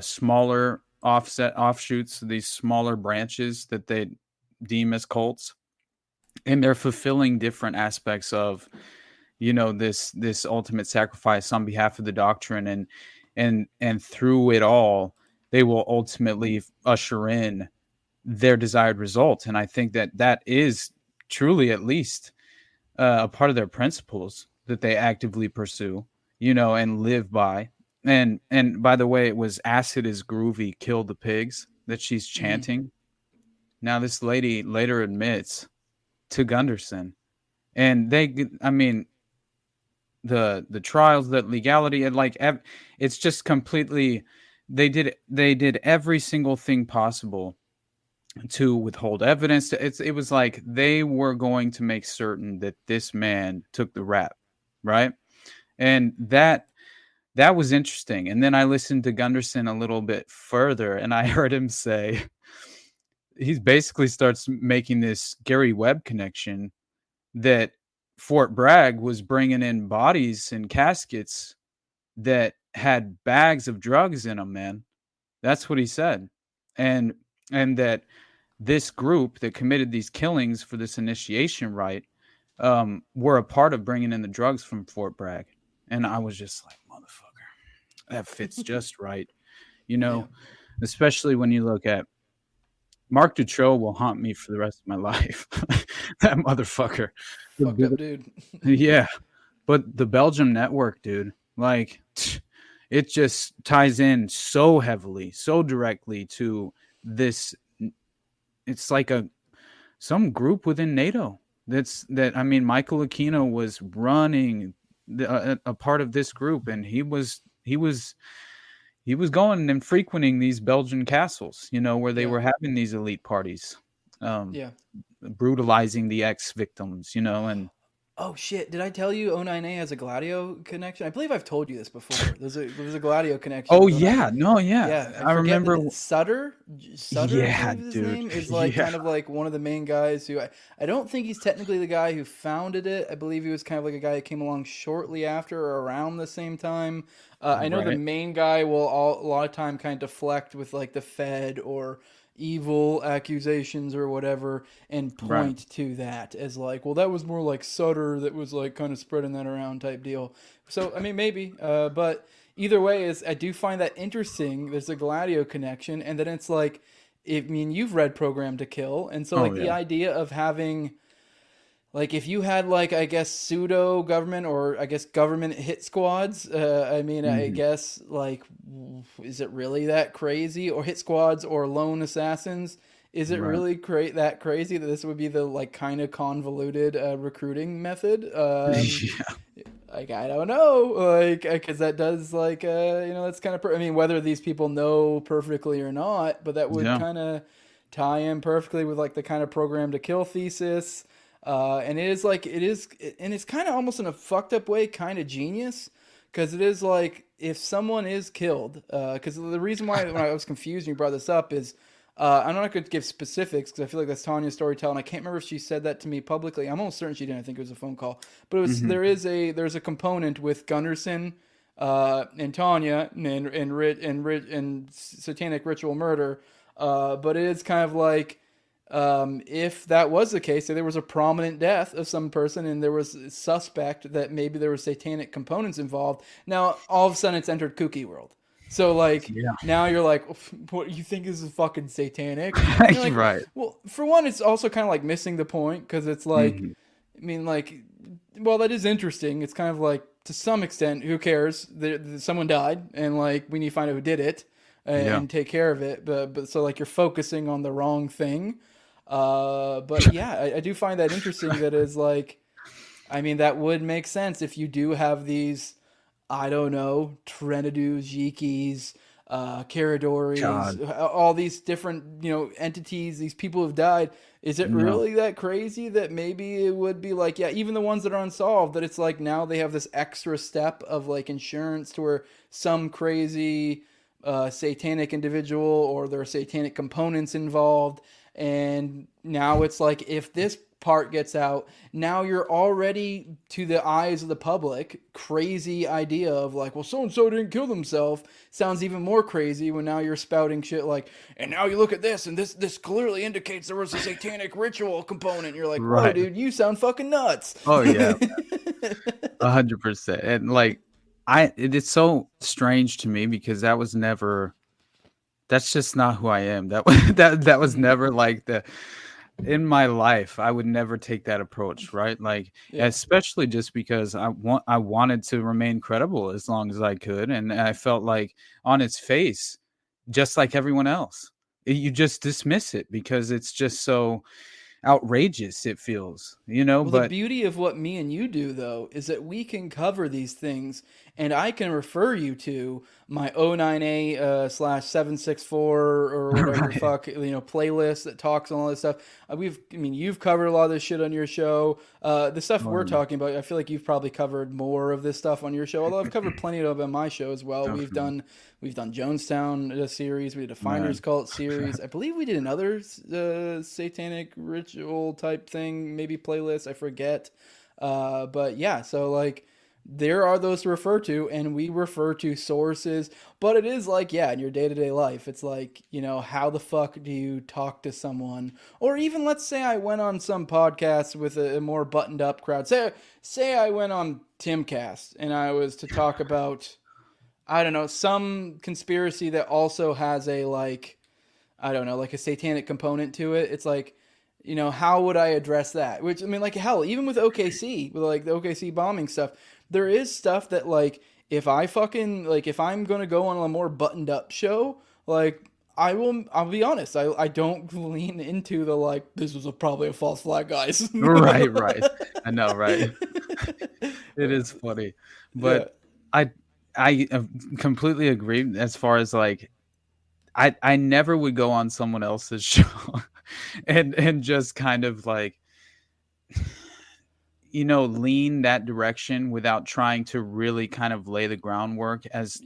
smaller offshoots, these smaller branches that they deem as cults, and they're fulfilling different aspects of this ultimate sacrifice on behalf of the doctrine, and through it all they will ultimately usher in their desired result. And I think that is truly at least a part of their principles that they actively pursue, and live by. And by the way, it was acid is groovy, kill the pigs that she's Mhm. chanting. Now this lady later admits to Gunderson, and I mean, the trials, that legality, and it's just completely, they did every single thing possible to withhold evidence. It was like they were going to make certain that this man took the rap, right? And that was interesting. And then I listened to Gunderson a little bit further, and I heard him say he basically starts making this Gary Webb connection that Fort Bragg was bringing in bodies and caskets that had bags of drugs in them, man. That's what he said. And that this group that committed these killings for this initiation rite were a part of bringing in the drugs from Fort Bragg. And I was just like, motherfucker, that fits just right. You know, especially when you look at Mark Dutroux will haunt me for the rest of my life. That motherfucker. Fucked up dude. Yeah. But the Belgium network, dude, like it just ties in so heavily, so directly to this. It's like some group within NATO. I mean, Michael Aquino was running a part of this group, and he was going and frequenting these Belgian castles, you know, where they were having these elite parties, brutalizing the ex-victims, you know, and oh shit! Did I tell you O9A has a Gladio connection? I believe I've told you this before. There's a Gladio connection. Oh yeah, no, yeah. I remember Sutter. Yeah, his dude. name is like kind of like one of the main guys who I don't think he's technically the guy who founded it. I believe he was kind of like a guy that came along shortly after or around the same time. I know the main guy will a lot of time kind of deflect with like the Fed or evil accusations or whatever and point to that as like, well, that was more like Sutter that was like kind of spreading that around type deal. So, I mean, maybe, but either way is I do find that interesting. There's a Gladio connection, and then it's like, you've read Program to Kill, and so the idea of having, like, if you had, like, I guess, pseudo government or I guess government hit squads, I guess, like, is it really that crazy? Or hit squads or lone assassins? Is it really that crazy that this would be the, like, kind of convoluted recruiting method? Like, I don't know, like, because that does, like, that's kind of, whether these people know perfectly or not, but that would kind of tie in perfectly with, like, the kind of Program to Kill thesis. And it's kind of almost in a fucked up way, kind of genius, because it is like if someone is killed, because the reason why when I was confused when you brought this up is, I'm not going to give specifics because I feel like that's Tanya's storytelling. I can't remember if she said that to me publicly. I'm almost certain she didn't. I think it was a phone call, but it was there's a component with Gunderson, and Tanya and satanic ritual murder, but it is kind of like. If that was the case, if there was a prominent death of some person and there was a suspect that maybe there were satanic components involved, now all of a sudden it's entered kooky world. So like now you're like, what you think is fucking satanic? Like, right. Well, for one, it's also kind of like missing the point because it's like, well, that is interesting. It's kind of like to some extent, who cares? Someone died and like we need to find out who did it and take care of it. But so like you're focusing on the wrong thing. But yeah, I do find that interesting. That is like, that would make sense if you do have these, I don't know, Trenadus, Yikis, Caradoris, all these different, entities, these people who've died. Is it really that crazy that maybe it would be like, even the ones that are unsolved, that it's like now they have this extra step of like insurance to where some crazy satanic individual or there are satanic components involved. And now it's like, if this part gets out, now you're already, to the eyes of the public, crazy idea of like, well, so-and-so didn't kill themselves, sounds even more crazy when now you're spouting shit like, and now you look at this, and this clearly indicates there was a satanic ritual component. You're like, whoa, dude, you sound fucking nuts. Oh, yeah. 100%. And like, it's so strange to me because that's just not who I am. That was never like in my life. I would never take that approach, right? Like, especially just because I wanted to remain credible as long as I could, and I felt like on its face, just like everyone else, you just dismiss it because it's just so outrageous. It feels, Well, the beauty of what me and you do, though, is that we can cover these things and I can refer you to my 09A /764 or whatever the fuck, playlist that talks on all this stuff. You've covered a lot of this shit on your show. The stuff we're talking about, I feel like you've probably covered more of this stuff on your show, although I've covered plenty of it on my show as well. Definitely. We've done Jonestown series, we did a Finder's Cult series. I believe we did another satanic ritual type thing, maybe playlist, I forget. But yeah, so like there are those to refer to, and we refer to sources, but it is like, yeah, in your day-to-day life, it's like, how the fuck do you talk to someone? Or even, let's say I went on some podcast with a more buttoned up crowd. Say I went on Timcast and I was to talk about, I don't know, some conspiracy that also has a, like, I don't know, like a satanic component to it. It's like, how would I address that? Which, like, hell, even with OKC, with like the OKC bombing stuff, there is stuff that, like, if I'm going to go on a more buttoned up show, like, I'll be honest, I don't lean into the, like, this was probably a false flag, guys. Right. I know, right? It is funny. But yeah. I completely agree as far as, like, I never would go on someone else's show and just kind of like, lean that direction without trying to really kind of lay the groundwork as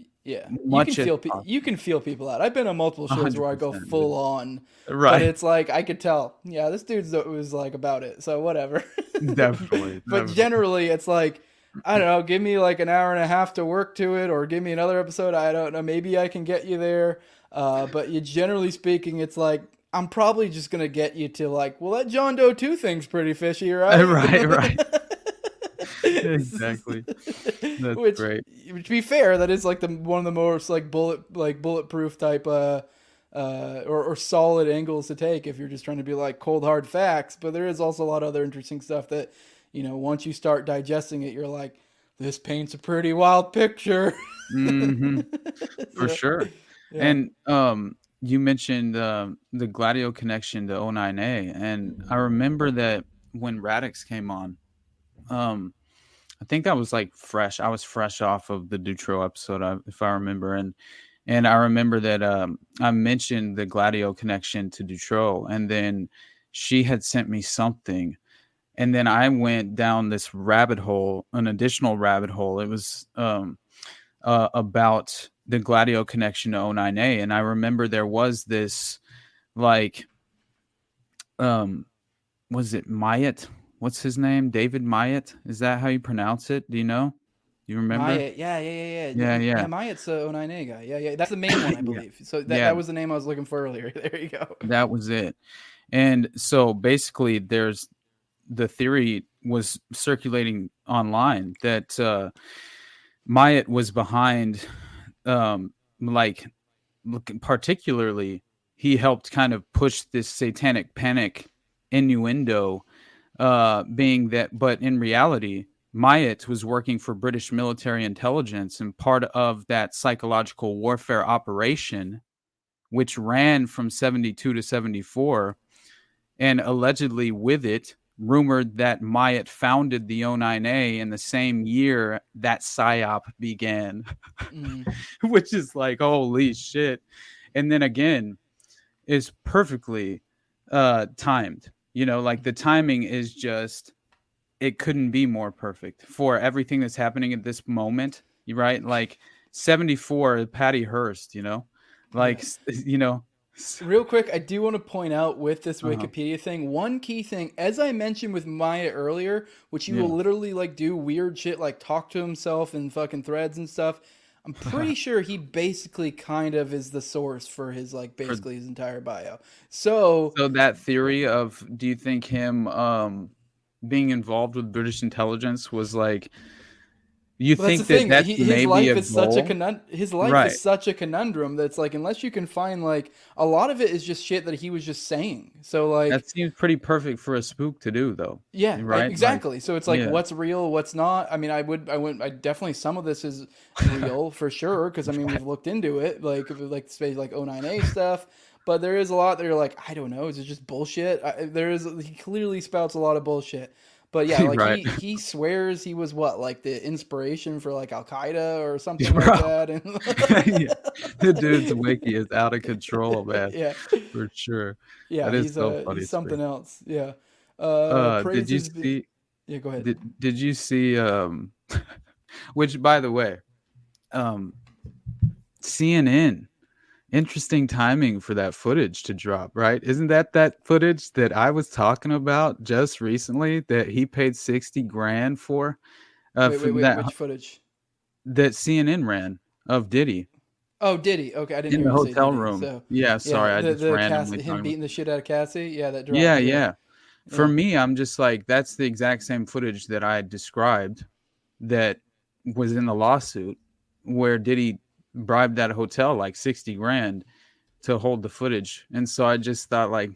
much as you can feel people out. I've been on multiple shows where I go full on, right? But it's like I could tell, yeah, this dude's was like about it, so whatever. Definitely. But generally, it's like, I don't know, give me like an hour and a half to work to it, or give me another episode. I don't know, maybe I can get you there. But generally speaking, it's like, I'm probably just going to get you to like, well, that John Doe 2 thing's pretty fishy, right? Right. Exactly. That's great. To be fair, that is like one of the most like bulletproof type or solid angles to take if you're just trying to be like cold hard facts. But there is also a lot of other interesting stuff that, once you start digesting it, you're like, this paints a pretty wild picture. Mm-hmm. For sure. Yeah. And you mentioned the Gladio connection to 09A, and I remember that when Radix came on, I think that was like fresh. I was fresh off of the Dutro episode, if I remember, and I remember that I mentioned the Gladio connection to Dutro, and then she had sent me something, and then I went down this rabbit hole, an additional rabbit hole. It was about the Gladio connection to 09A. And I remember there was this, like, was it Myatt? What's his name? David Myatt? Is that how you pronounce it? Do you know? You remember? Myatt, yeah. Myatt's a 09A guy. Yeah. That's the main one, I believe. So that was the name I was looking for earlier. There you go. That was it. And so basically the theory was circulating online that Myatt was behind, like, particularly he helped kind of push this satanic panic innuendo, being that, but in reality, Myatt was working for British military intelligence, and part of that psychological warfare operation, which ran from 72 to 74, and allegedly with it, rumored that Myatt founded the 09A in the same year that PSYOP began, which is like, holy shit. And then again, is perfectly timed. Like the timing is just, it couldn't be more perfect for everything that's happening at this moment, right? Like 74, Patty Hearst, Real quick, I do want to point out with this Wikipedia thing, one key thing, as I mentioned with Maya earlier, which he will literally like do weird shit, like talk to himself in fucking threads and stuff. I'm pretty sure he basically kind of is the source for his, like, basically his entire bio. So that theory of, do you think him being involved with British intelligence was like, you think that's maybe life a is goal? His life is such a conundrum that's like, unless you can find, like, a lot of it is just shit that he was just saying. So like, that seems pretty perfect for a spook to do, though. Yeah, right. Exactly. Like, so it's like, what's real, what's not. I mean, I definitely, some of this is real for sure, because I mean, we've looked into it, like space, like 09A stuff. But there is a lot that are like, I don't know, is it just bullshit? He clearly spouts a lot of bullshit. But yeah, like Right. he swears he was what, like the inspiration for like Al Qaeda or something Bro. like that. And Yeah. The dude's wiki is out of control, man. yeah, For sure. yeah, That is so funny he's to me. something else. Yeah. Did you Praises. see Yeah, go ahead. did you see which by the way, um CNN, interesting timing for that footage to drop, right? Isn't that footage that I was talking about just recently that he paid 60 grand for Wait, from which footage? that CNN ran of Diddy Oh, Diddy. Okay, I didn't in hear the you say hotel Diddy. room? So Yeah, sorry, yeah, I just the randomly Cassie, him talking about. beating the shit out of Cassie. Yeah, that dropped. Yeah, Yeah, yeah. For yeah. me, I'm just like, that's the exact same footage that I described that was in the lawsuit where Diddy bribed that hotel like 60 grand to hold the footage. And so I just thought like,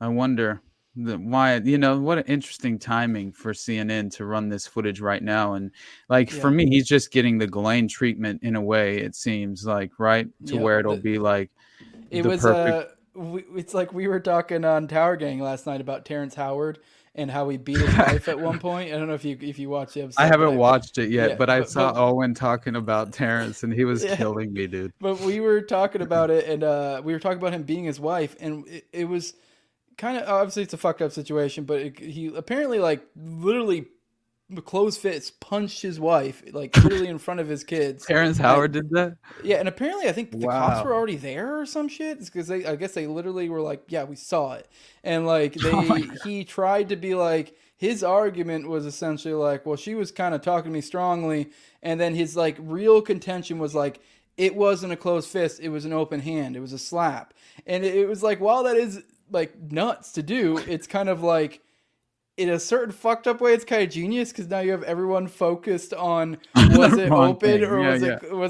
I wonder why, what an interesting timing for CNN to run this footage right now. And like, for Yeah. me, he's just getting the Ghislaine treatment in a way, it seems like, right? To Yep. where it'll be like It the was perfect. it's like we were talking on Tower Gang last night about Terrence Howard and how he beat his wife at one point. I don't know if you watched the episode. I but haven't watched it yet, yeah, but I saw but Owen talking about Terrence and he was yeah. killing me, dude. But we were talking about it, and we were talking about him being his wife, and it was kind of, obviously it's a fucked up situation, but he apparently like literally closed fist punched his wife like literally in front of his kids. Terrence Howard did that? Yeah, and apparently I think the cops Wow. were already there or some shit, because I guess they literally were like, yeah, we saw it, and like he tried to be like, his argument was essentially like, well, she was kind of talking to me strongly, and then his like real contention was like, it wasn't a closed fist, it was an open hand, it was a slap, and it was like, while that is like nuts to do, it's kind of like, in a certain fucked up way, it's kind of genius, because now you have everyone focused on, was it open or was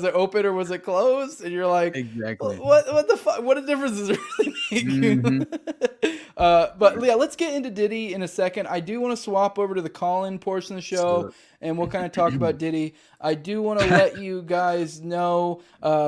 it open or was it closed, and you're like, Exactly. what the fuck? What a difference does it really make? But yeah, let's get into Diddy in a second. I do want to swap over to the call-in portion of the show, and we'll kind of talk about Diddy. I do want to let you guys know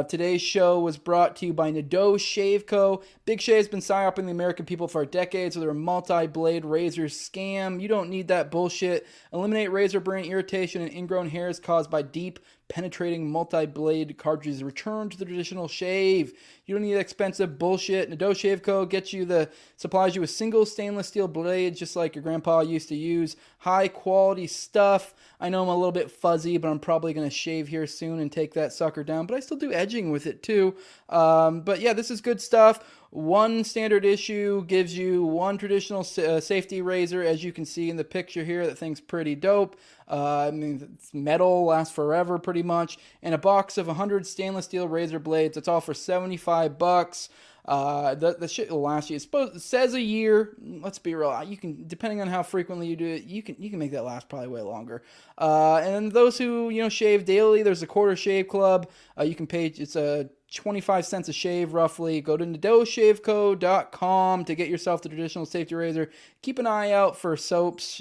today's show was brought to you by Nadeau Shave Co. Big Shave has been psyoping the American people for decades with their multi-blade razor scam. You don't need that bullshit. Eliminate razor burn, irritation, and ingrown hairs caused by deep, penetrating multi-blade cartridges. Return to the traditional shave. You don't need expensive bullshit. Nadeau Shave Co. supplies you with single stainless steel blades, just like your grandpa used to use. High quality stuff. I know I'm a little bit fuzzy, but I'm probably going to shave here soon and take that sucker down. But I still do edging with it too. But yeah, this is good stuff. One standard issue gives you one traditional safety razor, as you can see in the picture here. That thing's pretty dope. I mean, it's metal, lasts forever pretty much. And a box of 100 stainless steel razor blades. It's all for $75. The shit will last you. It says a year. Let's be real. You can, depending on how frequently you do it, you can make that last probably way longer. And those who shave daily, there's a quarter shave club. You can pay. It's a 25 cents a shave roughly. Go to NadeauShaveCo.com to get yourself the traditional safety razor. Keep an eye out for soaps,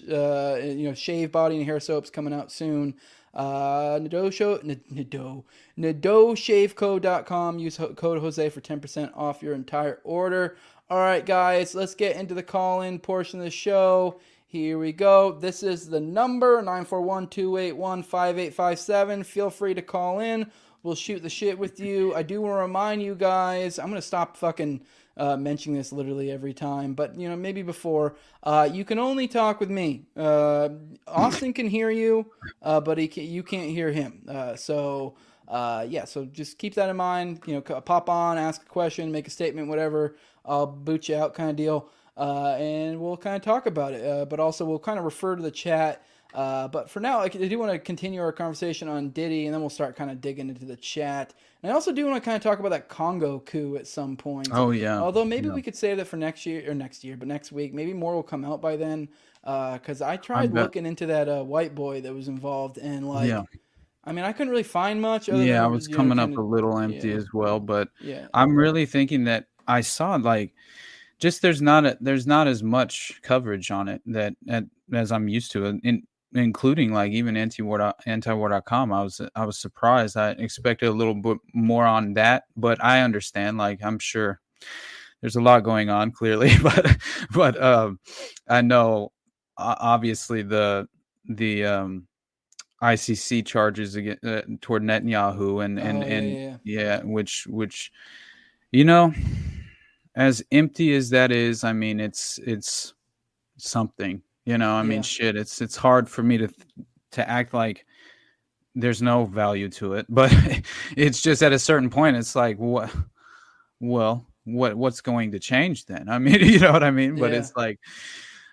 shave body and hair soaps coming out soon. NadeauShaveCo.com. Use code Jose for 10% off your entire order. All right, guys, let's get into the call-in portion of the show. Here we go. This is the number, 941-281-5857. Feel free to call in. We'll shoot the shit with you. I do want to remind you guys, I'm going to stop fucking mentioning this literally every time, but maybe before, you can only talk with me. Austin can hear you, but you can't hear him. So just keep that in mind. Pop on, ask a question, make a statement, whatever. I'll boot you out, kind of deal. And we'll kind of talk about it. But also we'll kind of refer to the chat. But for now, I do want to continue our conversation on Diddy, and then we'll start kind of digging into the chat. And I also do want to kind of talk about that Congo coup at some point. Oh, yeah. Although maybe we could save that for next year, but next week. Maybe more will come out by then. Because I tried looking into that white boy that was involved, and I mean, I couldn't really find much. Other than, I was coming up a little empty as well, but I'm really thinking that I saw just there's not as much coverage on it as I'm used to, including like even antiwar.com. I was surprised. I expected a little bit more on that, but I understand. Like, I'm sure there's a lot going on clearly, but I know obviously the ICC charges against toward Netanyahu and which you know, as empty as that is, I mean, it's something. You know, I mean, shit. It's hard for me to act like there's no value to it, but it's just at a certain point, it's like, what? Well, what's going to change then? I mean, you know what I mean? But it's like,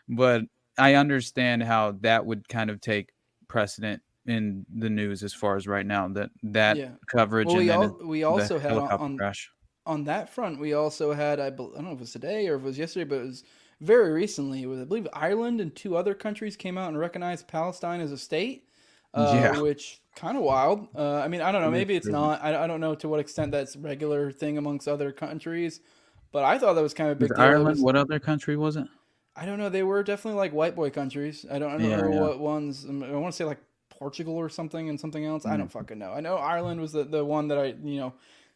but I understand how that would kind of take precedent in the news as far as right now, that coverage. Well, we also had crash. On that front, we also had, I don't know if it was today or if it was yesterday, but it was very recently. It was, I believe, Ireland and 2 other countries came out and recognized Palestine as a state, which kind of wild. I mean, I don't know. Maybe it's not. I don't know to what extent that's a regular thing amongst other countries, but I thought that was kind of a big deal. Ireland, what other country was it? I don't know. They were definitely like white boy countries. I don't know what ones. I want to say like Portugal or something and something else. I don't fucking know. I know Ireland was the one that I,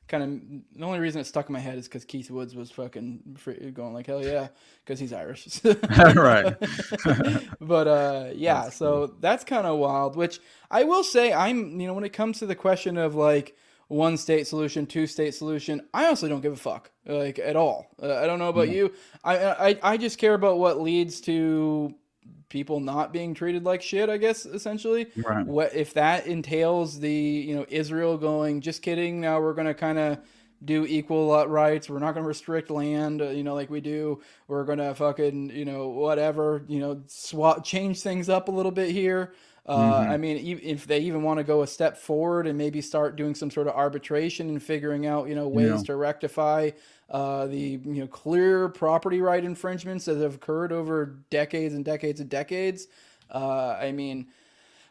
kind of, the only reason it stuck in my head is because Keith Woods was fucking going like, hell yeah, because he's Irish. Right. But so that's kind of wild, which I will say when it comes to the question of like 1-state solution, 2-state solution, I honestly don't give a fuck, like, at all. I don't know about you. I just care about what leads to people not being treated like shit, I guess, essentially. Right. What if that entails the, Israel going, just kidding, now we're going to kind of do equal rights, we're not going to restrict land, like we do, we're going to fucking, whatever, change things up a little bit here. I mean, if they even want to go a step forward and maybe start doing some sort of arbitration and figuring out, ways to rectify the clear property right infringements that have occurred over decades and decades and decades. I mean,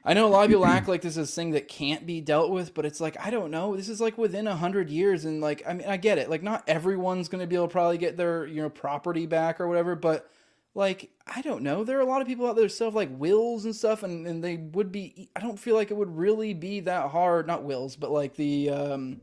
I know a lot of people act like this is a thing that can't be dealt with, but it's like, I don't know. This is like within 100 years, and like, I mean, I get it. Like, not everyone's going to be able to probably get their property back or whatever, but like, I don't know. There are a lot of people out there that still have like wills and stuff, and they would be. I don't feel like it would really be that hard. Not wills, but like the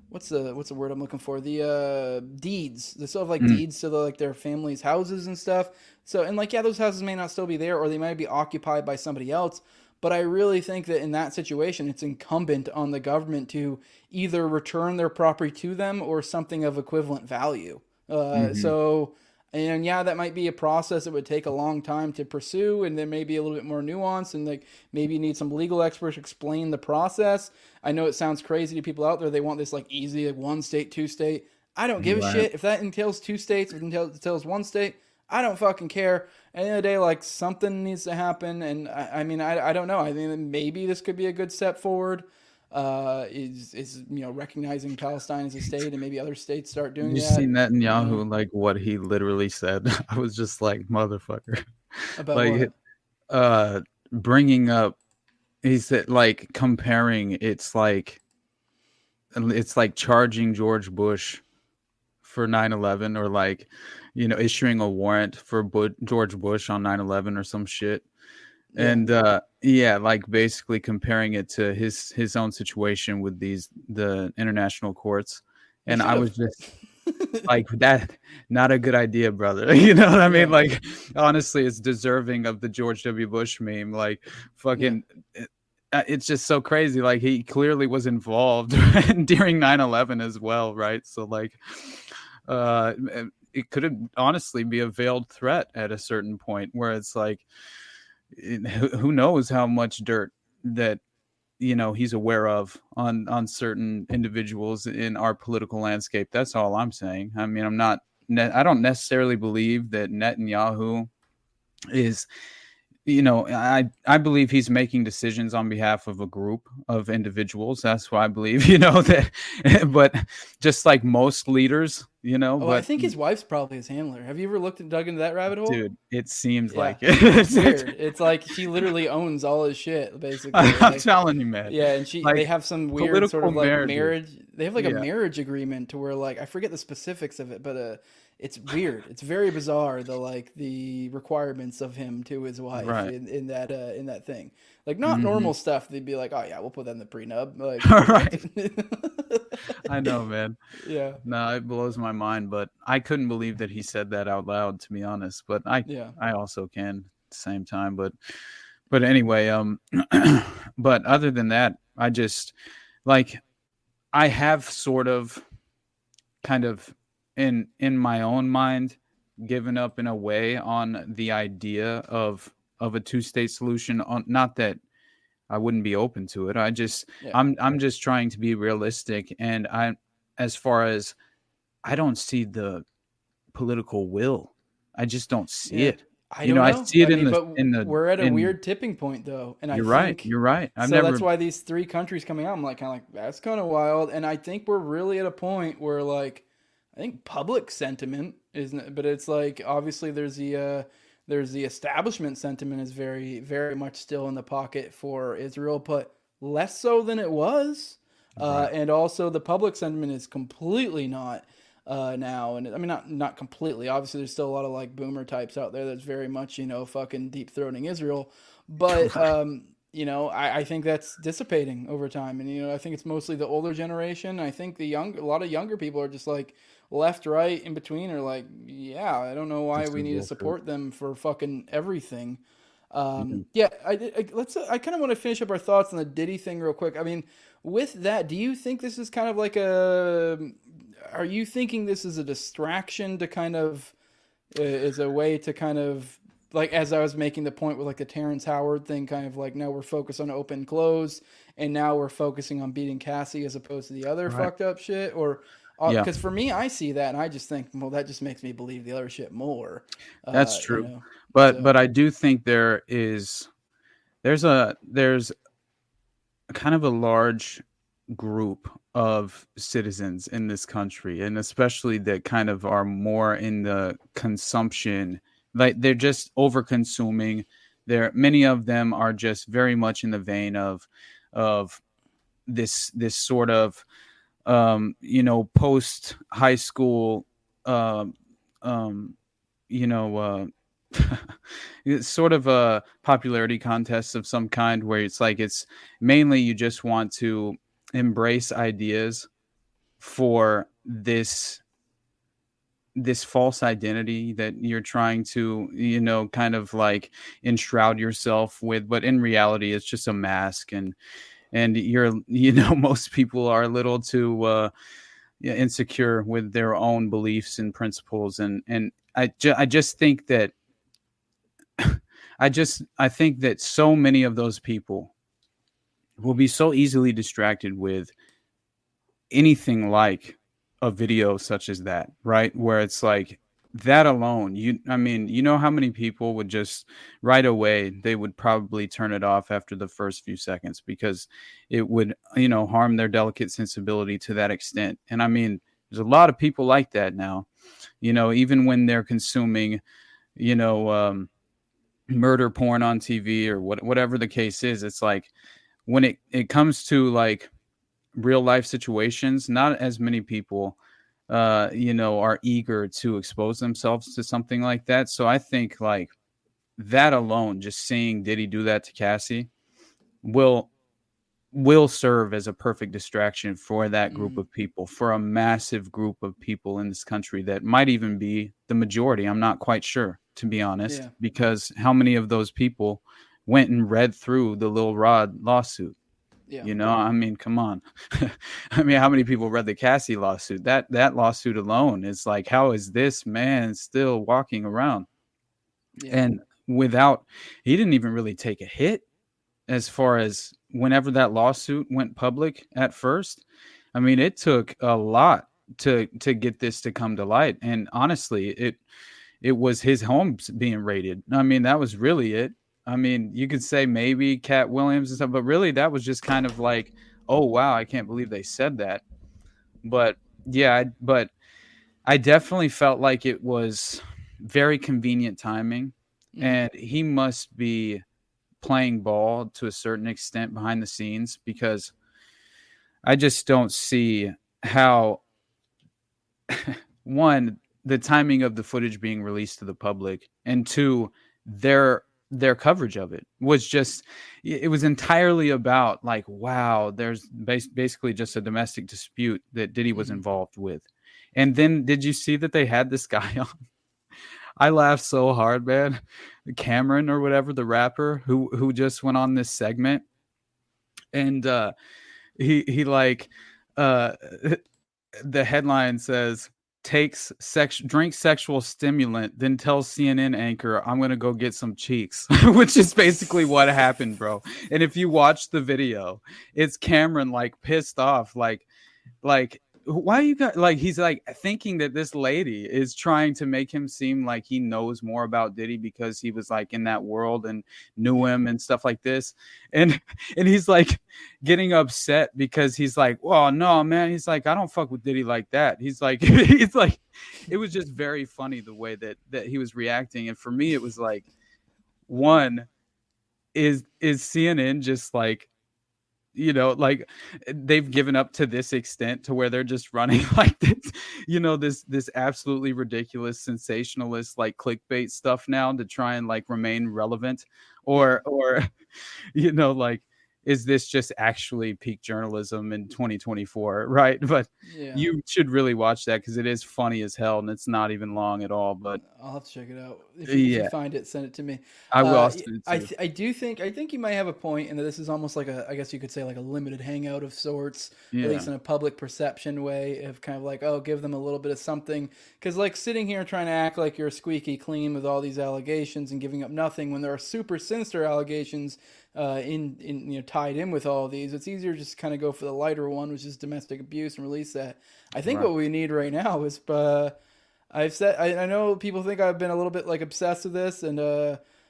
what's the word I'm looking for? The deeds. They still have like deeds to their families' houses and stuff. So, and like, yeah, those houses may not still be there, or they might be occupied by somebody else. But I really think that in that situation, it's incumbent on the government to either return their property to them or something of equivalent value. So. And yeah, that might be a process that would take a long time to pursue, and there may be a little bit more nuance, and like maybe you need some legal experts to explain the process. I know it sounds crazy to people out there. They want this like easy, like 1-state, 2-state. I don't give a shit if that entails 2 states, if it entails 1 state. I don't fucking care. At the end of the day, like, something needs to happen, and I mean, I don't know. I mean, maybe this could be a good step forward. Is recognizing Palestine as a state, and maybe other states start doing that. You seen Netanyahu, like what he literally said? I was just like, motherfucker. About like what? Bringing up, he said, like, comparing, it's like charging George Bush for 9/11, or like, issuing a warrant for George Bush on 9/11 or some shit. And like basically comparing it to his own situation with the international courts. And I was just like, that, not a good idea, brother. You know what I mean? Like, honestly, it's deserving of the George W. Bush meme. Like, fucking, it's just so crazy. Like, he clearly was involved during 9/11 as well, right? So like, it could honestly be a veiled threat at a certain point where it's like, who knows how much dirt that he's aware of on certain individuals in our political landscape. That's all I'm saying. I mean, I don't necessarily believe that Netanyahu is, I believe he's making decisions on behalf of a group of individuals. That's why I believe, that, but just like most leaders, but I think his wife's probably his handler. Have you ever dug into that rabbit hole? Dude, it seems like it. It's weird. It's like she literally owns all his shit, basically. I'm telling you, man. Yeah, and they have some weird sort of like marriage. They have like a marriage agreement to where, like, I forget the specifics of it, but it's weird. It's very bizarre, the requirements of him to his wife in that thing. Like, not normal stuff. They'd be like, oh yeah, we'll put that in the prenup. Like, right. I know, man. Yeah. No, it blows my mind, but I couldn't believe that he said that out loud, to be honest. But I also can. the same time. But anyway, but other than that, I just like I have sort of kind of in my own mind given up in a way on the idea of a two-state solution. On not that I wouldn't be open to it. Yeah. I'm just trying to be realistic, and as far as I don't see the political will. I just don't see Yeah. it. I don't I know. see it I mean, but in the we're at a in weird tipping point though, and I you're right. think You're right. I've so. never That's why these three countries coming out, I'm like kind of like that's kind of wild, and I think we're really at a point where like I think public sentiment isn't, but it's like obviously there's the establishment sentiment is very very much still in the pocket for Israel, but less so than it was, Right. and also the public sentiment is completely not now. And I mean, not completely. Obviously, there's still a lot of like boomer types out there that's very much fucking deep throating Israel, but I think that's dissipating over time. And I think it's mostly the older generation. I think a lot of younger people are just like left, right, in between, are like, yeah, I don't know why That's we need to bullshit. support them for fucking everything. Mm-hmm. Yeah, I kind of want to finish up our thoughts on the Diddy thing real quick. I mean, with that, do you think this is kind of like are you thinking this is a distraction to kind of, is a way to kind of, like, as I was making the point with like the Terrence Howard thing, kind of like, now we're focused on open close and now we're focusing on beating Cassie as opposed to the other Right. fucked up shit? Or, Yeah. because for me, I see that and I just think, well, that just makes me believe the other shit more. That's true. So- But I do think there's kind of a large group of citizens in this country, and especially that kind of are more in the consumption, like they're just over consuming. Many of them are just very much in the vein of this sort of post high school it's sort of a popularity contest of some kind, where it's mainly you just want to embrace ideas for this false identity that you're trying to kind of like enshroud yourself with, but in reality it's just a mask. And you're most people are a little too insecure with their own beliefs and principles, and I just think that I think that so many of those people will be so easily distracted with anything like a video such as that, right? Where it's like that alone, how many people would just right away, they would probably turn it off after the first few seconds because it would, harm their delicate sensibility to that extent. And I mean, there's a lot of people like that now, even when they're consuming, murder porn on TV or whatever the case is. It's like when it comes to like real life situations, not as many people are eager to expose themselves to something like that. So I think like that alone, just seeing Diddy do that to Cassie will serve as a perfect distraction for that group of people, for a massive group of people in this country that might even be the majority. I'm not quite sure, to be honest, because how many of those people went and read through the Lil Rod lawsuit? Yeah. I mean, come on. I mean, how many people read the Cassie lawsuit? That lawsuit alone is like, how is this man still walking around? Yeah. And he didn't even really take a hit as far as whenever that lawsuit went public at first. I mean, it took a lot to get this to come to light. And honestly, it was his homes being raided. I mean, that was really it. I mean, you could say maybe Cat Williams and stuff, but really that was just kind of like, oh, wow, I can't believe they said that. But yeah, but I definitely felt like it was very convenient timing, and he must be playing ball to a certain extent behind the scenes, because I just don't see how, one, the timing of the footage being released to the public, and two, their coverage of it was entirely about like, wow, there's basically just a domestic dispute that Diddy was involved with. And then did you see that they had this guy on? I laughed so hard, man. Cameron or whatever, the rapper who just went on this segment, and he like uh the headline says drinks sexual stimulant, then tells CNN anchor, I'm gonna go get some cheeks, which is basically what happened, bro. And if you watch the video, it's Cameron like pissed off, like why you got like he's like thinking that this lady is trying to make him seem like he knows more about Diddy because he was like in that world and knew him and stuff like this, and he's like getting upset because he's like, well, no, man, he's like, I don't fuck with Diddy like that. He's like he's like, it was just very funny the way that he was reacting. And for me it was like, one, is CNN just like, like they've given up to this extent to where they're just running like this, this absolutely ridiculous sensationalist like clickbait stuff now to try and like remain relevant, or like, is this just actually peak journalism in 2024, right? But Yeah. you should really watch that because it is funny as hell and it's not even long at all. But I'll have to check it out. If you yeah, find it, send it to me. I will also do it too. I think you might have a point in that this is almost like I guess you could say like a limited hangout of sorts, Yeah. at least in a public perception way of kind of like, oh, give them a little bit of something. Because like sitting here trying to act like you're squeaky clean with all these allegations and giving up nothing when there are super sinister allegations tied in with all of these, it's easier to just kind of go for the lighter one, which is domestic abuse, and release that. I think Right. what we need right now is I know people think I've been a little bit like obsessed with this, and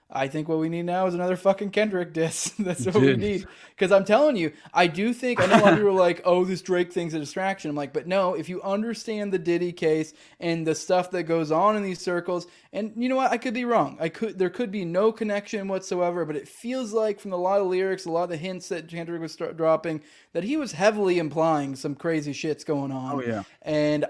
I think what we need now is another fucking Kendrick diss. That's what we Dude. need. Because I'm telling you, I know a lot of people are like, oh, this Drake thing's a distraction. I'm like, but no, if you understand the Diddy case and the stuff that goes on in these circles, and you know what, I could be wrong. There could be no connection whatsoever, but it feels like from a lot of lyrics, a lot of the hints that Kendrick was dropping, that he was heavily implying some crazy shit's going on. Oh, yeah. And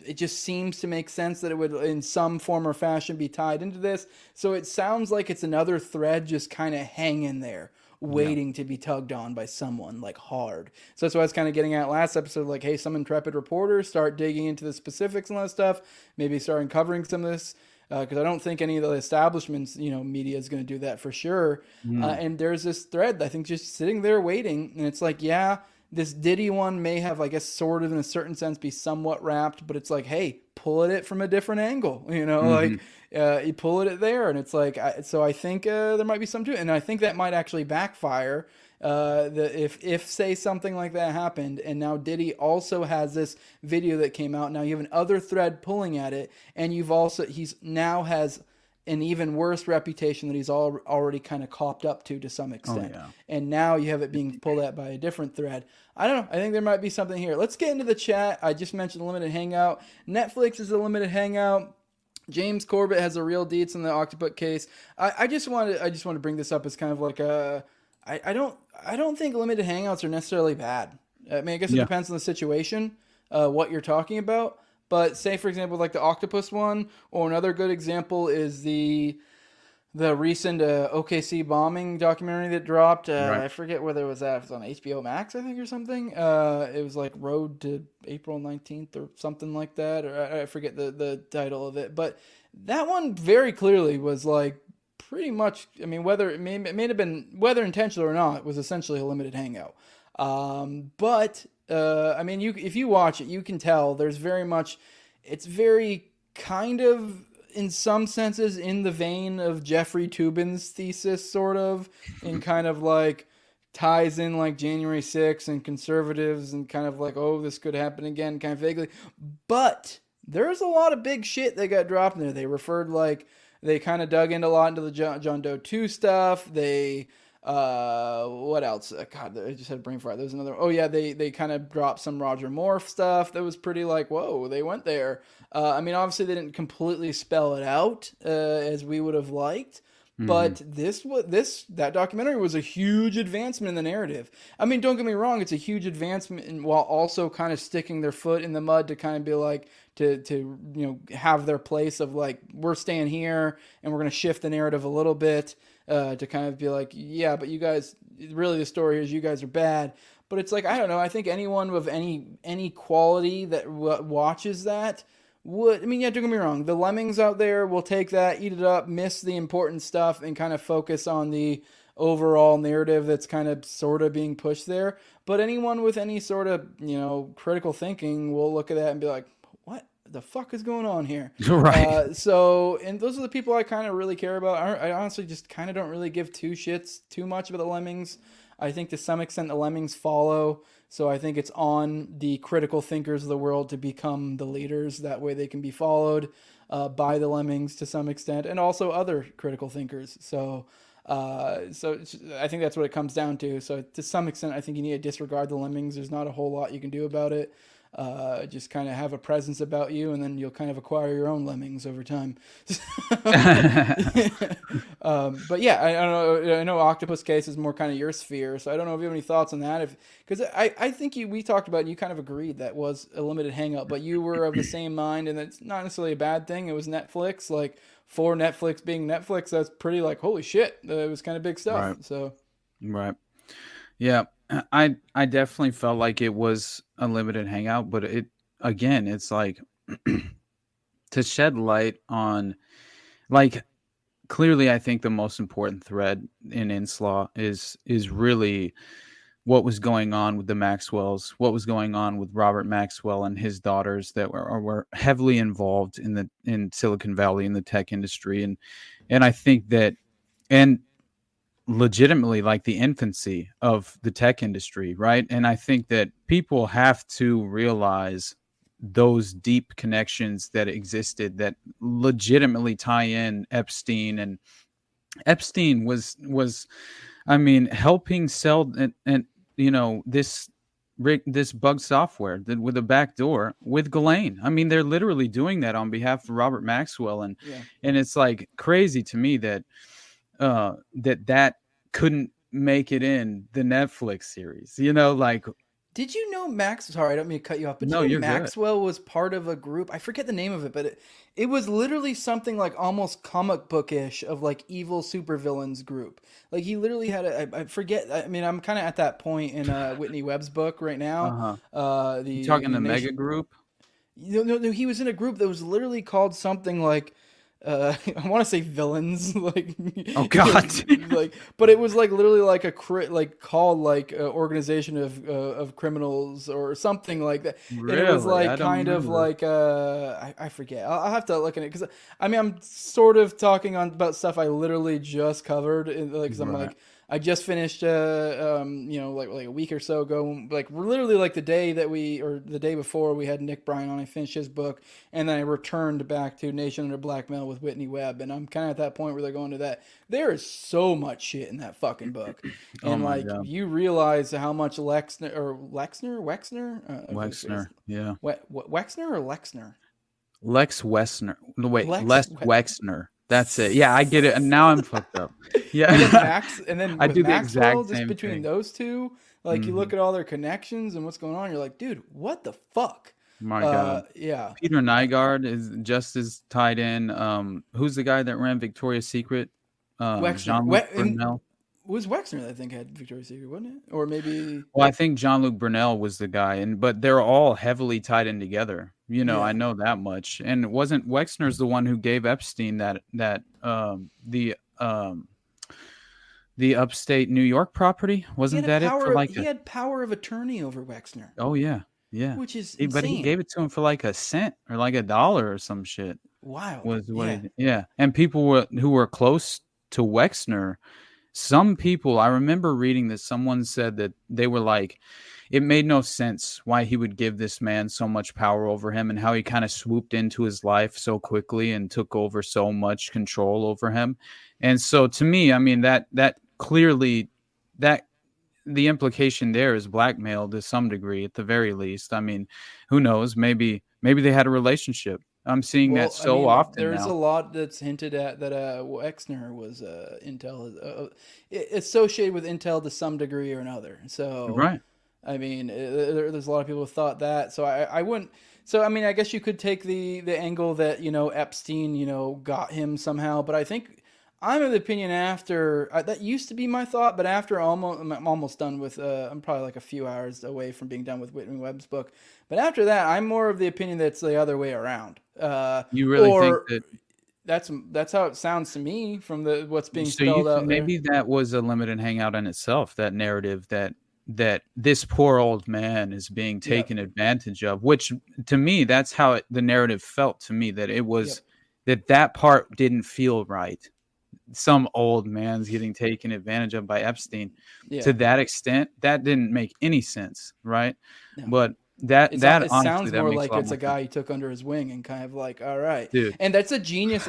it just seems to make sense that it would, in some form or fashion, be tied into this. So it sounds like it's another thread just kind of hanging there, waiting to be tugged on by someone like hard. So that's what I was kind of getting at last episode. Like, hey, some intrepid reporters start digging into the specifics and all that stuff. Maybe start uncovering some of this. Because I don't think any of the establishments, media is going to do that for sure. And there's this thread, I think, just sitting there waiting. And it's like, yeah, this Diddy one may have, I guess, sort of in a certain sense be somewhat wrapped, but it's like, hey, pull at it from a different angle, like you pull it at there. And it's like, so I think there might be some to it. And I think that might actually backfire. If say something like that happened, and now Diddy also has this video that came out, now you have another thread pulling at it, and he's now has an even worse reputation that he's already kind of copped up to some extent. Oh, yeah. And now you have it being pulled at by a different thread. I don't know. I think there might be something here. Let's get into the chat. I just mentioned the limited hangout. Netflix is a limited hangout. James Corbett has the real deets in the Octopus case. I just want to bring this up as kind of like I don't think limited hangouts are necessarily bad. I mean, I guess it depends on the situation, what you're talking about. But say, for example, like the Octopus one, or another good example is the recent OKC bombing documentary that dropped. Right. I forget whether it was at. It was on HBO Max, I think, or something. It was like Road to April 19th or something like that. Or I forget the title of it. But that one very clearly was like pretty much, I mean, whether it may have been, whether intentional or not, was essentially a limited hangout. But I mean, if you watch it, you can tell there's it's very kind of, in some senses, in the vein of Jeffrey Toobin's thesis, sort of, in kind of like ties in like January 6th and conservatives and kind of like, oh, this could happen again, kind of vaguely. But there's a lot of big shit that got dropped in there. They kind of dug into a lot into the John Doe 2 stuff. They, what else? God, I just had a brain fart. There's another. Oh yeah, they kind of dropped some Roger Moore stuff that was pretty like, whoa, they went there. I mean, obviously they didn't completely spell it out as we would have liked, but that documentary was a huge advancement in the narrative. I mean, don't get me wrong, it's a huge advancement while also kind of sticking their foot in the mud to kind of be like, to have their place of like, we're staying here and we're going to shift the narrative a little bit to kind of be like, yeah, but you guys, really the story is you guys are bad. But it's like, I don't know, I think anyone with any quality that watches that would, I mean, yeah, don't get me wrong. The lemmings out there will take that, eat it up, miss the important stuff, and kind of focus on the overall narrative that's kind of sort of being pushed there. But anyone with any sort of, critical thinking will look at that and be like, what the fuck is going on here? Right. And those are the people I kind of really care about. I honestly just kind of don't really give two shits too much about the lemmings. I think to some extent the lemmings follow. So I think it's on the critical thinkers of the world to become the leaders. That way they can be followed by the lemmings to some extent, and also other critical thinkers. So I think that's what it comes down to. So to some extent, I think you need to disregard the lemmings. There's not a whole lot you can do about it. Just kind of have a presence about you, and then you'll kind of acquire your own lemmings over time. But yeah, I don't know. I know Octopus Case is more kind of your sphere, so I don't know if you have any thoughts on that. Because I think we talked about it, and you kind of agreed that was a limited hangout, but you were of the same mind, and it's not necessarily a bad thing. It was Netflix, like for Netflix being Netflix, that's pretty like holy shit. It was kind of big stuff. Right. So Right. Yeah. I definitely felt like it was a limited hangout, but it's like to shed light on, like, clearly I think the most important thread in Inslaw is really what was going on with the Maxwells, what was going on with Robert Maxwell and his daughters that were heavily involved in Silicon Valley in the tech industry, and I think that, and legitimately, like, the infancy of the tech industry, right? And I think that people have to realize those deep connections that existed that legitimately tie in Epstein. And Epstein was I mean, helping sell and this bug software with a backdoor with Ghislaine. I mean, they're literally doing that on behalf of Robert Maxwell, and it's like crazy to me that that couldn't make it in the Netflix series. Like, did you know sorry, I don't mean to cut you off, but No, did you you're know good. Maxwell was part of a group? I forget the name of it, but it was literally something like almost comic bookish of like evil supervillains group. Like he literally had I forget. I mean, I'm kind of at that point in Whitney Webb's book right now. You talking the mega group? No, he was in a group that was literally called something like I want to say villains, like Oh God! but it was like literally like called like organization of criminals or something like that. Really? And it was like I don't kind of remember. like I forget. I'll have to look at it because I mean I'm sort of talking about stuff I literally just covered, because I'm Right. like. I just finished, like a week or so ago, like literally like the day before we had Nick Bryan on. I finished his book, and then I returned back to Nation Under Blackmail with Whitney Webb, and I'm kind of at that point where they're going to that. There is so much shit in that fucking book, Oh and my like God. you realize how much Wexner, Wexner, yeah. Wexner or Lexner. Lex Wexner. No, wait, Lex Les We- Wexner. That's it. Yeah, I get it. And now I'm fucked up. Yeah. And then I with do the Maxwell, exact just same between thing. those two, like you look at all their connections and what's going on, you're like, dude, what the fuck? My God. Yeah. Peter Nygaard is just as tied in. Who's the guy that ran Victoria's Secret? Wexner. Jean-Luc Brunel. It was Wexner that I think had Victoria's Secret, wasn't it? Or maybe. Well, I think Jean-Luc Brunel was the guy, but they're all heavily tied in together. Yeah. I know that much. And it wasn't Wexner's the one who gave Epstein the upstate New York property? Wasn't that it for like he had power of attorney over Wexner, Oh yeah, yeah. which is But he insane. gave it to him for like a cent or like $1 or some shit. Wild. Was what Yeah. he did. Yeah. And people who were close to Wexner, some people, I remember reading that someone said that they were like, it made no sense why he would give this man so much power over him, and how he kind of swooped into his life so quickly and took over so much control over him. And so to me, I mean, that clearly, that the implication there is blackmail to some degree, at the very least. I mean, who knows? Maybe they had a relationship. I'm seeing that so often There's now. a lot that's hinted at that Wexner was Intel, associated with Intel to some degree or another. So, Right. I mean, there's a lot of people who thought that. So I wouldn't. So I mean, I guess you could take the angle that Epstein got him somehow, but I think I'm of the opinion after that used to be my thought, but after I'm almost done with. I'm probably like a few hours away from being done with Whitney Webb's book. But after that, I'm more of the opinion that it's the other way around. You really think Or that? that's how it sounds to me from the what's being So you spelled out there. maybe that was a limited hangout in itself. That narrative that this poor old man is being taken advantage of, which to me, that's how the narrative felt to me. That it was that part didn't feel right. Some old man's getting taken advantage of by Epstein. To that extent, that didn't make any sense, right? No. But it honestly, sounds more like it's a guy he took under his wing and kind of like, all right, dude. And that's a genius.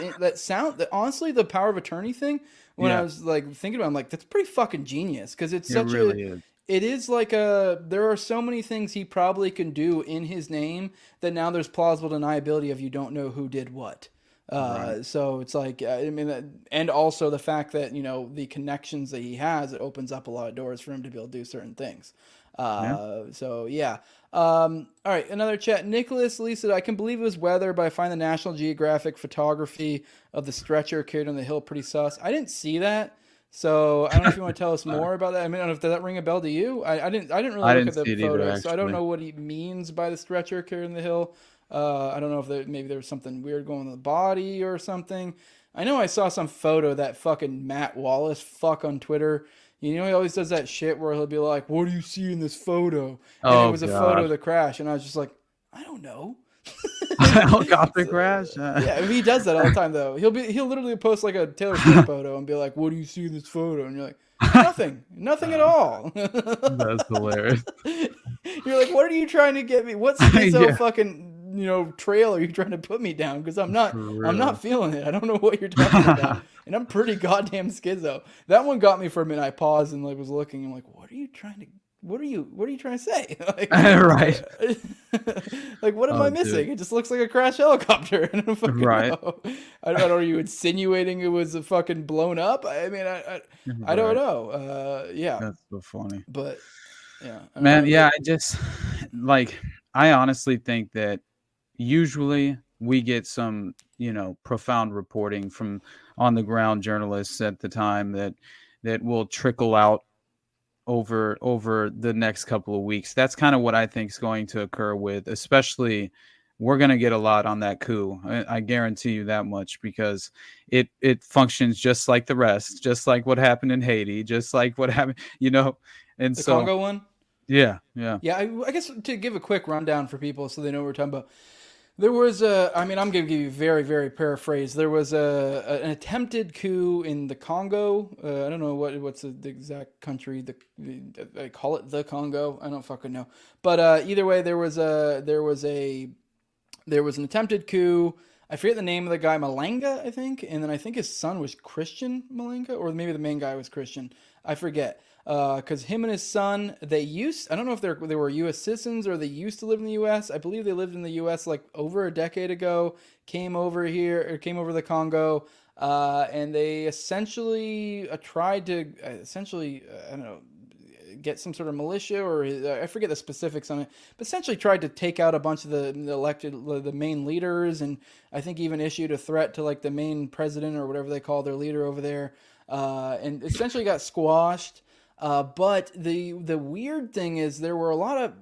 Honestly, the power of attorney thing. When I was like thinking about, it, I'm like, that's pretty fucking genius because it's such is. It is like there are so many things he probably can do in his name that now there's plausible deniability of you don't know who did what. Right. So it's like, I mean, and also the fact that, the connections that he has, it opens up a lot of doors for him to be able to do certain things. So yeah. All right. Another chat. Nicholas Lee said, I can believe it was weather, but I find the National Geographic photography of the stretcher carried on the hill pretty sus. I didn't see that. So I don't know if you want to tell us more about that. I mean, I don't know if does that ring a bell to you? I didn't really look at the photos, so I don't know what he means by the stretcher carrying the hill. I don't know if maybe there was something weird going on the body or something. I know I saw some photo that fucking Matt Wallace on Twitter. He always does that shit where he'll be like, "What do you see in this photo?" And it was a photo of the crash, and I was just like, I don't know. Helicopter crash. Yeah, he does that all the time though. He'll literally post like a Taylor Swift photo and be like, "What do you see in this photo?" And you're like, nothing at all. That's hilarious. You're like, what are you trying to get me? What schizo fucking trail are you trying to put me down? Because I'm not feeling it. I don't know what you're talking about, and I'm pretty goddamn schizo. That one got me for a minute. I paused and was looking. I'm like, what are you trying to say? Like, right. Like, what am I missing? Dude. It just looks like a crashed helicopter. I don't fucking know. I don't know. Are you insinuating it was a fucking blown up? I mean, I don't know. Yeah. That's so funny. But yeah, man. Yeah. I honestly think that usually we get some, profound reporting from on the ground journalists at the time that will trickle out over the next couple of weeks. That's kind of what I think is going to occur with, especially we're going to get a lot on that coup. I guarantee you that much, because it functions just like the rest, just like what happened in Haiti, just like what happened, and the Congo one. Yeah. I guess to give a quick rundown for people so they know what we're talking about. There was I'm going to give you very, very paraphrase. There was an attempted coup in the Congo. I don't know what's the exact country. I call it the Congo. I don't fucking know. But either way, there was an attempted coup. I forget the name of the guy, Malanga, I think, and then I think his son was Christian Malanga, or maybe the main guy was Christian. I forget. Because him and his son, I don't know if they were U.S. citizens or they used to live in the U.S. I believe they lived in the U.S. like over a decade ago, came over the Congo, and they essentially tried to, I don't know, get some sort of militia, or I forget the specifics on it, but essentially tried to take out a bunch of the main leaders, and I think even issued a threat to like the main president or whatever they call their leader over there, and essentially got squashed. But the weird thing is there were a lot of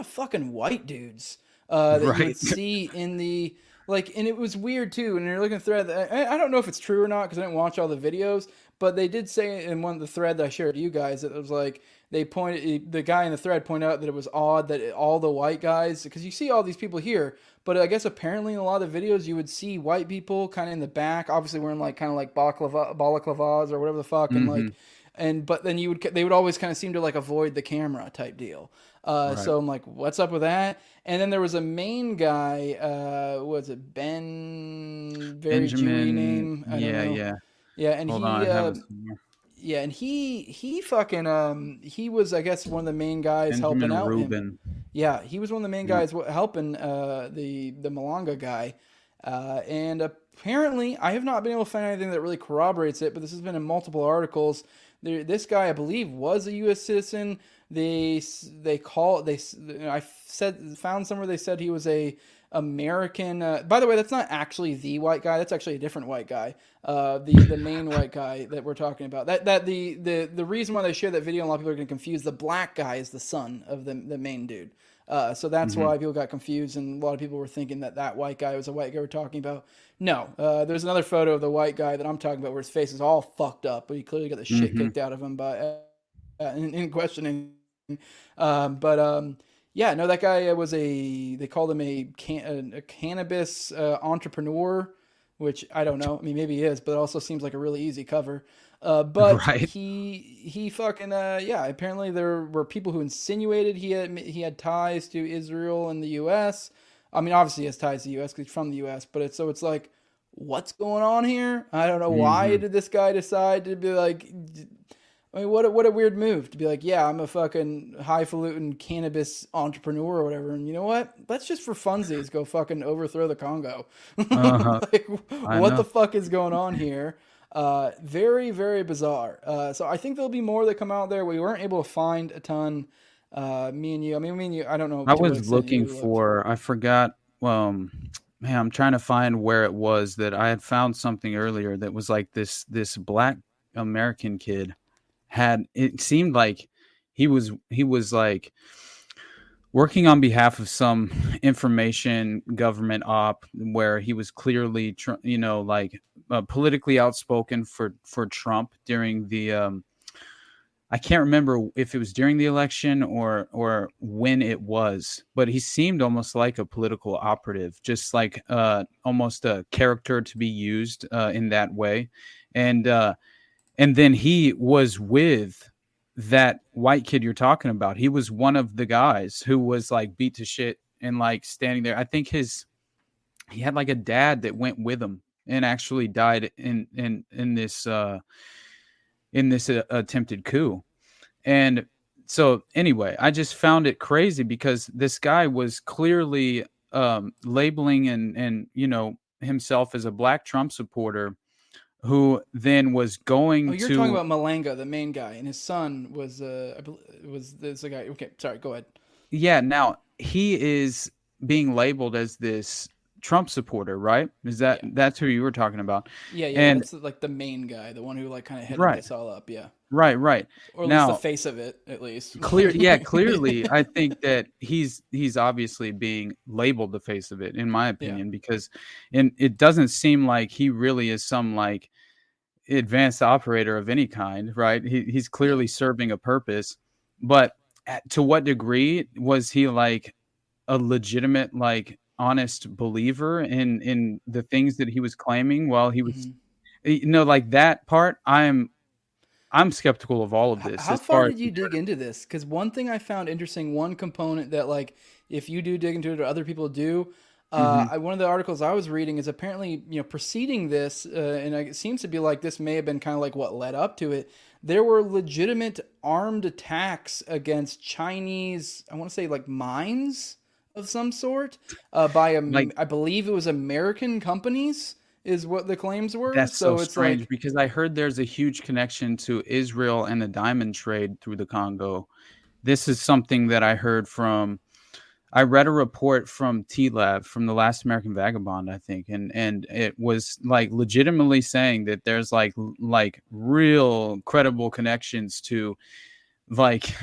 fucking white dudes that you would see in the and it was weird too. And you're looking at the thread. I don't know if it's true or not because I didn't watch all the videos, but they did say in one of the thread that I shared to you guys that it was like the guy in the thread pointed out that it was odd that all the white guys, because you see all these people here, but I guess apparently in a lot of the videos you would see white people kind of in the back, obviously wearing like kind of like balaclavas or whatever the fuck, and like. But then they would always kind of seem to like avoid the camera type deal. So I'm like, what's up with that? And then there was a main guy, was it Ben? Very Jewy name. I don't know. Yeah. And he fucking he was, I guess, one of the main guys Benjamin helping out Rubin. him. Yeah, he was one of the main guys helping the Malanga guy, and apparently I have not been able to find anything that really corroborates it, but this has been in multiple articles. This guy, I believe, was a U.S. citizen. I found somewhere they said he was a American. By the way, that's not actually the white guy. That's actually a different white guy. The main white guy that we're talking about. The reason why they share that video, and a lot of people are getting confused. The black guy is the son of the main dude. So that's why people got confused, and a lot of people were thinking that white guy was a white guy we're talking about. No, there's another photo of the white guy that I'm talking about where his face is all fucked up, but he clearly got the shit kicked out of him by in questioning. Yeah, no, that guy was they called him a cannabis entrepreneur, which I don't know. I mean, maybe he is, but it also seems like a really easy cover. But Right. he fucking yeah. Apparently, there were people who insinuated he had ties to Israel and the U.S. I mean, obviously he has ties to the U.S. because he's from the U.S. But it's like, what's going on here? I don't know. Why did this guy decide to be like? I mean, what a weird move to be like, yeah, I'm a fucking highfalutin cannabis entrepreneur or whatever, and you know what? Let's just for funsies go fucking overthrow the Congo. Like, what the fuck is going on here? Very, very bizarre. So I think there'll be more that come out there. We weren't able to find a ton. Me and you, I don't know. I was looking for, I forgot. Man, I'm trying to find where it was that I had found something earlier that was like this black American kid it seemed like he was like working on behalf of some information government op where he was clearly, politically outspoken for Trump during the, I can't remember if it was during the election or when it was, but he seemed almost like a political operative, just like almost a character to be used in that way. And then he was with that white kid you're talking about. He was one of the guys who was like beat to shit and like standing there. I think he had like a dad that went with him and actually died in this attempted coup. And so anyway, I just found it crazy because this guy was clearly labeling and himself as a black Trump supporter, who then was going you're talking about Malanga, the main guy, and his son was this guy. Okay, sorry, go ahead. Yeah, now he is being labeled as this Trump supporter, right? That's who you were talking about? Yeah, and that's like the main guy, the one who like kind of headed this all up, yeah. Right. Or at least the face of it, at least. Clearly, I think that he's obviously being labeled the face of it, in my opinion, because it doesn't seem like he really is some like advanced operator of any kind, right? He's clearly serving a purpose, but to what degree was he like a legitimate, like honest believer in the things that he was claiming while he was, like that part? I'm skeptical of all of this. How far did you dig into this? Because one thing I found interesting, one component that like if you do dig into it or other people do, one of the articles I was reading is apparently preceding this, and it seems to be like this may have been kind of like what led up to it. There were legitimate armed attacks against Chinese, I want to say like mines of some sort, by I believe it was American companies. Is what the claims were. That's so it's strange like, because I heard there's a huge connection to Israel and the diamond trade through the Congo. This is something that I heard from. I read a report from T-Lab, from The Last American Vagabond, I think, and it was like legitimately saying that there's like real credible connections to like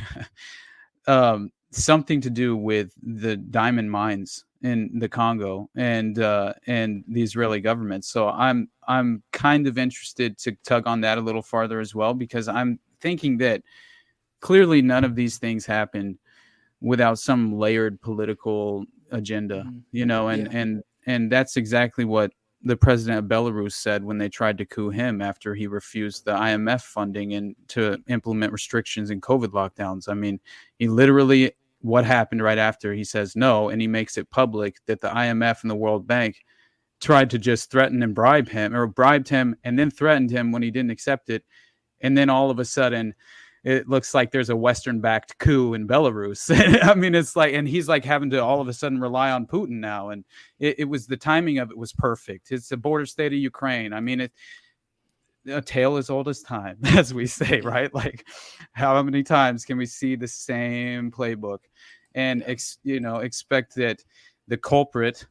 something to do with the diamond mines in the Congo and the Israeli government. So I'm kind of interested to tug on that a little farther as well, because I'm thinking that clearly none of these things happened without some layered political agenda, and that's exactly what the president of Belarus said when they tried to coup him after he refused the IMF funding and to implement restrictions and COVID lockdowns. I mean, he literally, what happened right after he says no, and he makes it public that the IMF and the World Bank tried to just threaten and bribed him and then threatened him when he didn't accept it. And then all of a sudden it looks like there's a Western backed coup in Belarus. I mean, it's like, and he's like having to all of a sudden rely on Putin now. And it was, the timing of it was perfect. It's the border state of Ukraine. I mean, a tale as old as time, as we say, right? Like, how many times can we see the same playbook and expect that the culprit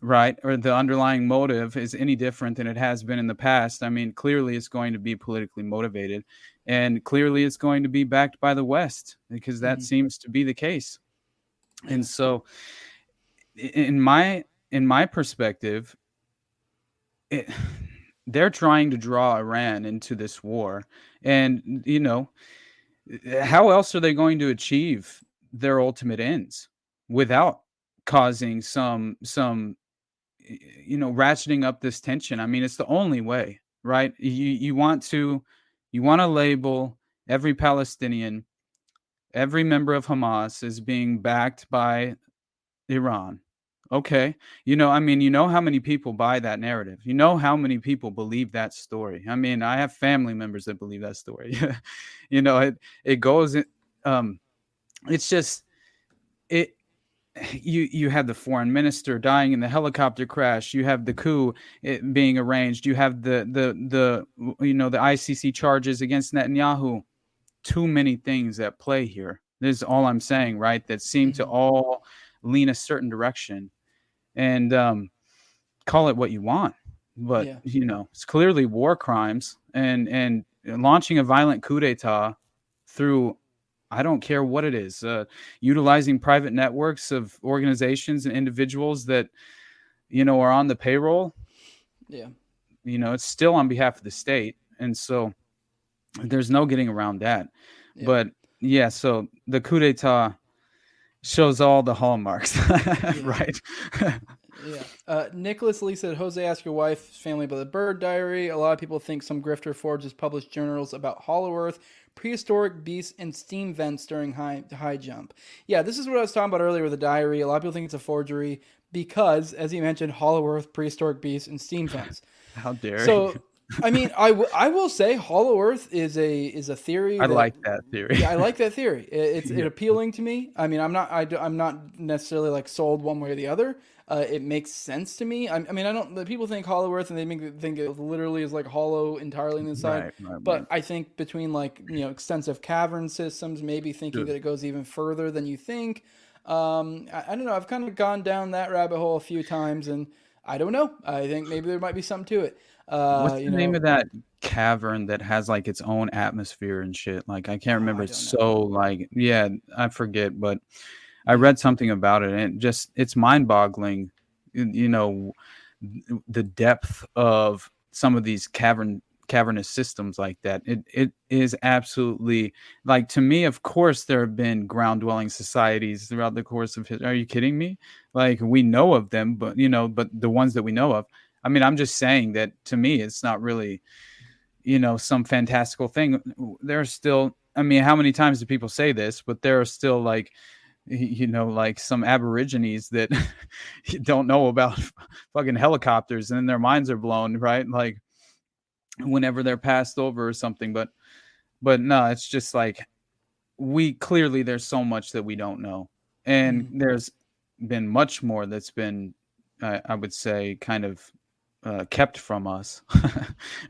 right, or the underlying motive is any different than it has been in the past. I mean, clearly it's going to be politically motivated, and clearly it's going to be backed by the West, because that seems to be the case. Yeah. And so, in my perspective, they're trying to draw Iran into this war, and how else are they going to achieve their ultimate ends without causing some ratcheting up this tension? I mean, it's the only way, right? You want to label every Palestinian, every member of Hamas as being backed by Iran. Okay. I mean, how many people buy that narrative? How many people believe that story? I mean, I have family members that believe that story. It goes it's just it you have the foreign minister dying in the helicopter crash. You have the coup being arranged. You have the ICC charges against Netanyahu. Too many things at play here. This is all I'm saying, right? That seem to all lean a certain direction, and call it what you want, but it's clearly war crimes, and launching a violent coup d'état through, I don't care what it is, utilizing private networks of organizations and individuals that are on the payroll. It's still on behalf of the state, and so there's no getting around that. But so the coup d'état shows all the hallmarks. Right? Nicholas Lee said, Jose, ask your wife's family about the bird diary. A lot of people think some grifter forges published journals about Hollow Earth, prehistoric beasts, and steam vents during high jump. Yeah, this is what I was talking about earlier with the diary. A lot of people think it's a forgery because, as you mentioned, Hollow Earth, prehistoric beasts, and steam vents. How dare you? I mean, I will say Hollow Earth is a theory. I like that theory. Yeah, I like that theory. It's appealing to me. I mean, I'm not necessarily like sold one way or the other. It makes sense to me. I mean, the people think Hollow Earth and they think it literally is like hollow entirely on the inside. But I think between extensive cavern systems, maybe thinking that it goes even further than you think. I don't know. I've kind of gone down that rabbit hole a few times, and I don't know. I think maybe there might be something to it. What's the name of that cavern that has like its own atmosphere and shit? Like, I can't remember. It's so like, I forget, but I read something about it, and it's mind-boggling. The depth of some of these cavernous systems like that. It is absolutely, like, to me, of course, there have been ground-dwelling societies throughout the course of history. Are you kidding me? Like, we know of them, but the ones that we know of. I mean, I'm just saying that to me, it's not really, some fantastical thing. There's still, I mean, how many times do people say this? But there are still like some Aborigines that don't know about fucking helicopters, and then their minds are blown, right? Like whenever they're passed over or something. But no, it's just like there's so much that we don't know, and there's been much more that's been, I would say, kind of kept from us.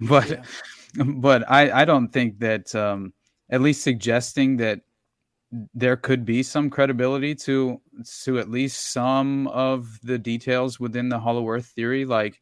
But I don't think that at least suggesting that there could be some credibility to at least some of the details within the Hollow Earth theory. Like,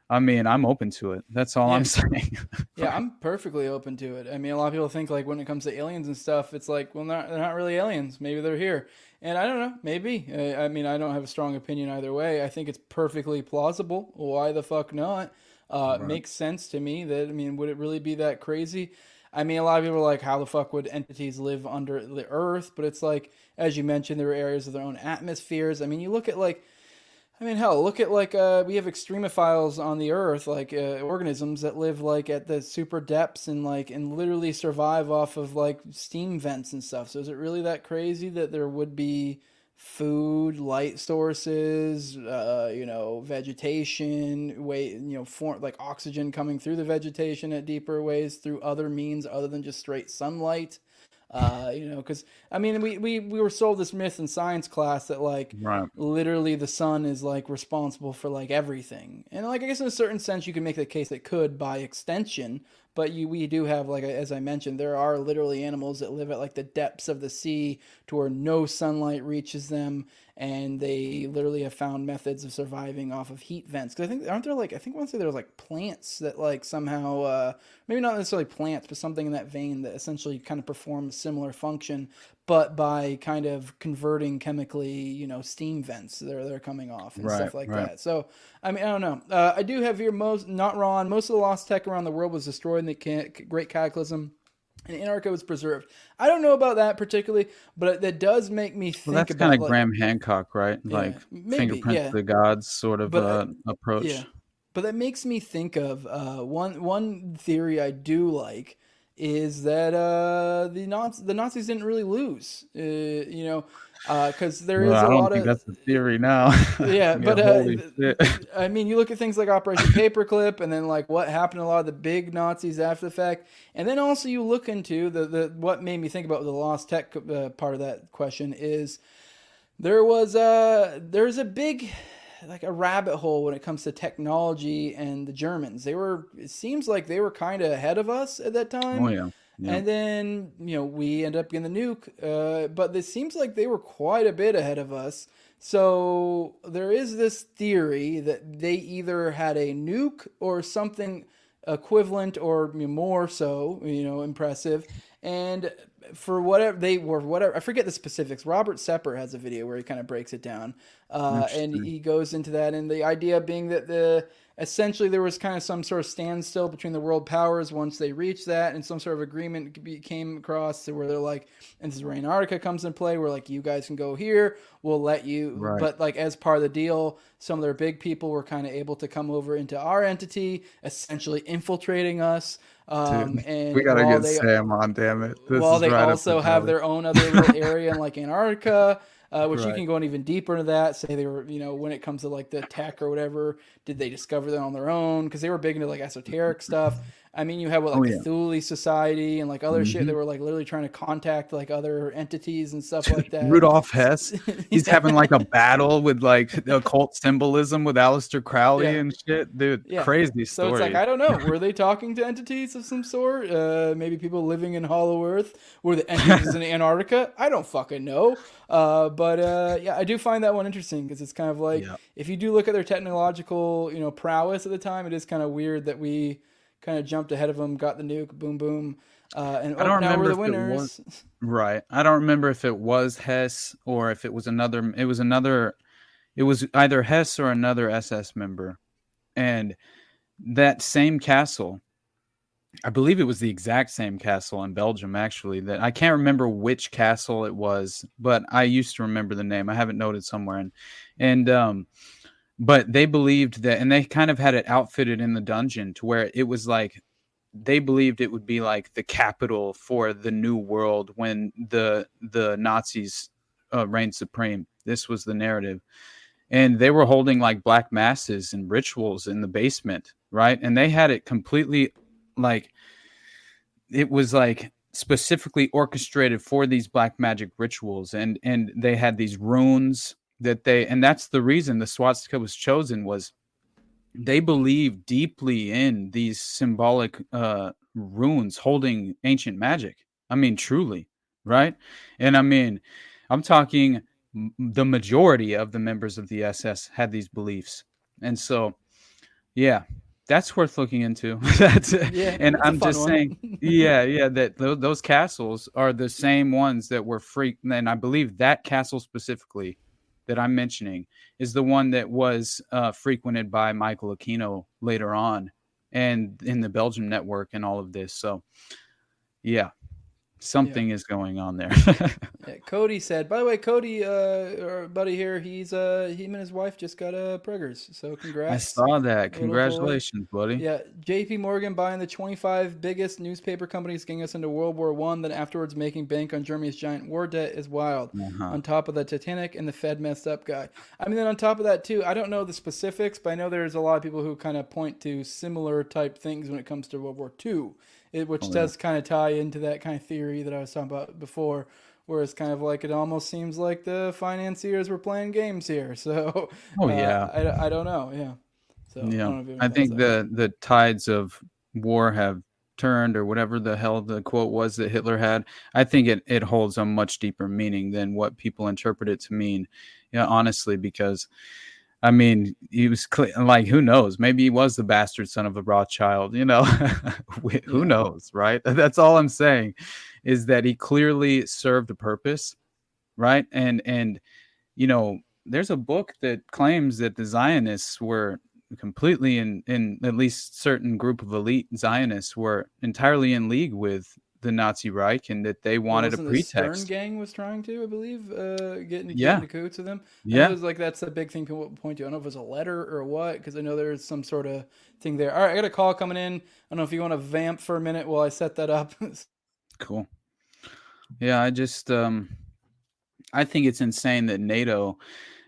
I mean, I'm open to it. That's all I'm saying. Yeah, I'm perfectly open to it. I mean, a lot of people think like when it comes to aliens and stuff, it's like, well, they're not really aliens. Maybe they're here. And I don't know, maybe. I mean, I don't have a strong opinion either way. I think it's perfectly plausible. Why the fuck not? It makes sense to me that, I mean, would it really be that crazy? I mean, a lot of people are like, how the fuck would entities live under the earth? But it's like, as you mentioned, there are areas of their own atmospheres. I mean, you look at like, I mean, hell, look at like, we have extremophiles on the earth, like organisms that live like at the super depths and literally survive off of like steam vents and stuff. So is it really that crazy that there would be food, light sources, vegetation, like oxygen coming through the vegetation at deeper ways through other means other than just straight sunlight? Because I mean, we were sold this myth in science class that like literally the sun is like responsible for like everything, and like I guess in a certain sense you can make the case it could by extension, But we do have, like, as I mentioned, there are literally animals that live at like the depths of the sea to where no sunlight reaches them, and they literally have found methods of surviving off of heat vents. Because I think once there was like plants that like somehow, maybe not necessarily plants, but something in that vein that essentially kind of perform a similar function, but by kind of converting chemically, steam vents they're coming off and stuff like that. So, I mean, I don't know. I do have here not wrong. Most of the lost tech around the world was destroyed in the Great Cataclysm, and Antarctica was preserved. I don't know about that particularly, but that does make me think that's about kind of Graham Hancock, right? Like maybe, fingerprints of the gods sort of approach. Yeah, but that makes me think of one theory I do like is that the Nazis didn't really lose, because there is I a don't lot think of that's the theory now. yeah, but holy shit. I mean, you look at things like Operation Paperclip, and then like what happened to a lot of the big Nazis after the fact, and then also you look into the what made me think about the lost tech part of that question is there's a big, like, a rabbit hole when it comes to technology, and the Germans. It seems like they were kind of ahead of us at that time. Oh yeah. Yeah. And then, we end up getting the nuke, but it seems like they were quite a bit ahead of us. So there is this theory that they either had a nuke or something equivalent or more so, impressive. And for whatever, I forget the specifics. Robert Sepper has a video where he kind of breaks it down, and he goes into that. And the idea being that essentially there was kind of some sort of standstill between the world powers once they reached that, and some sort of agreement came across to where they're like, and this is where Antarctica comes in play, where like, you guys can go here, we'll let you, right. But like as part of the deal, some of their big people were kind of able to come over into our entity, essentially infiltrating us. And we gotta get Sam on, damn it. While they also have their own other little area in like Antarctica, which right. You can go even deeper into that. Say they were, when it comes to like the tech or whatever, did they discover that on their own? Because they were big into like esoteric stuff. I mean, you have Cthulhu Society and like other shit that were like literally trying to contact like other entities and stuff like that. Rudolf Hess, he's having like a battle with like occult symbolism with Aleister Crowley and shit, dude. Yeah. Crazy story. So it's like, I don't know, were they talking to entities of some sort? Maybe people living in Hollow Earth? Were the entities in Antarctica? I don't fucking know. But I do find that one interesting because it's kind of like, if you do look at their technological, prowess at the time, it is kind of weird that we kind of jumped ahead of them, got the nuke, boom, boom. And I don't now remember we're the winners. Right. I don't remember if it was Hess or if it was it was either Hess or another SS member. And that same castle, I believe it was the exact same castle in Belgium, actually, that I can't remember which castle it was, but I used to remember the name. I have it noted somewhere. But they believed that, and they kind of had it outfitted in the dungeon to where it was like, they believed it would be like the capital for the new world when the Nazis reigned supreme. This was the narrative. And they were holding like black masses and rituals in the basement, right? And they had it completely like, it was like specifically orchestrated for these black magic rituals. And they had these runes and that's the reason the swastika was chosen, was they believed deeply in these symbolic runes holding ancient magic. I mean, truly, right? And I mean, I'm talking the majority of the members of the SS had these beliefs. And so, yeah, that's worth looking into. And I'm just saying, that those castles are the same ones that were and I believe that castle specifically that I'm mentioning is the one that was frequented by Michael Aquino later on, and in the Belgium network and all of this. So, something is going on there. Cody said, by the way, Cody, our buddy here, him and his wife just got preggers. So congrats. I saw that. Congratulations, buddy. Yeah. JP Morgan buying the 25 biggest newspaper companies, getting us into World War I, then afterwards making bank on Germany's giant war debt is wild. On top of the Titanic and the Fed messed up guy. I mean, then on top of that too, I don't know the specifics, but I know there's a lot of people who kind of point to similar type things when it comes to World War II. Which does kind of tie into that kind of theory that I was talking about before, where it's kind of like it almost seems like the financiers were playing games here. So, I don't know. Yeah. So I think the tides of war have turned, or whatever the hell the quote was that Hitler had. I think it holds a much deeper meaning than what people interpret it to mean. Yeah, honestly, because I mean, he was like, who knows? Maybe he was the bastard son of a Rothschild, who Yeah. knows, right? That's all I'm saying, is that he clearly served a purpose, right? And there's a book that claims that the Zionists were completely in at least certain group of elite Zionists were entirely in league with the Nazi Reich, and that they Well, wanted a wasn't the Stern pretext. gang was trying to, I believe, get Yeah, into cahoots with them? I know yeah. there's like that's a big thing people point to. I don't know if it was a letter or what, because I know there's some sort of thing there. All right, I got a call coming in. I don't know if you want to vamp for a minute while I set that up. Cool. Yeah, I think it's insane that NATO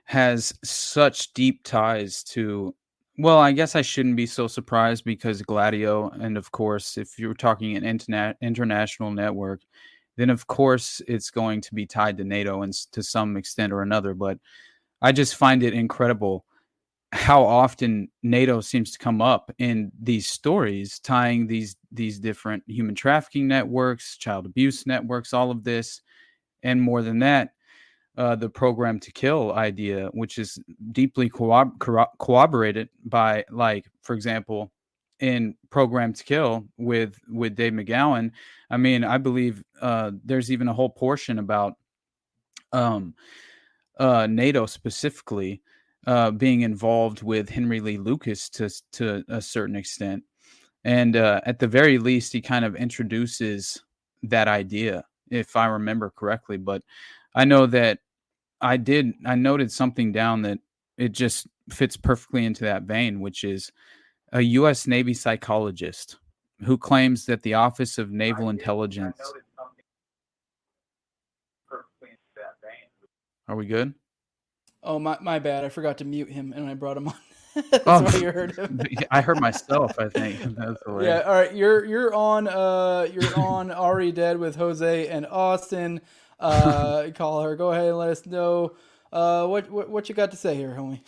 has such deep ties to, well, I guess I shouldn't be so surprised, because Gladio, and of course, if you're talking an international network, then of course it's going to be tied to NATO and to some extent or another. But I just find it incredible how often NATO seems to come up in these stories, tying these different human trafficking networks, child abuse networks, all of this, and more than that, the program to kill idea, which is deeply corroborated by, like, for example, in Program to Kill with Dave McGowan. I mean, I believe there's even a whole portion about um, NATO specifically being involved with Henry Lee Lucas to a certain extent, and at the very least, he kind of introduces that idea, if I remember correctly. But I know that I noted something down that it just fits perfectly into that vein, which is a U.S. Navy psychologist who claims that the Office of Naval Intelligence. Are we good? Oh, my bad. I forgot to mute him, and I brought him on. Oh, That's why you heard him. I heard myself, I think. That's the way. Yeah. All right. You're on. You're on Already Dead with Jose and Austin. Call her. Go ahead and let us know what you got to say here, homie.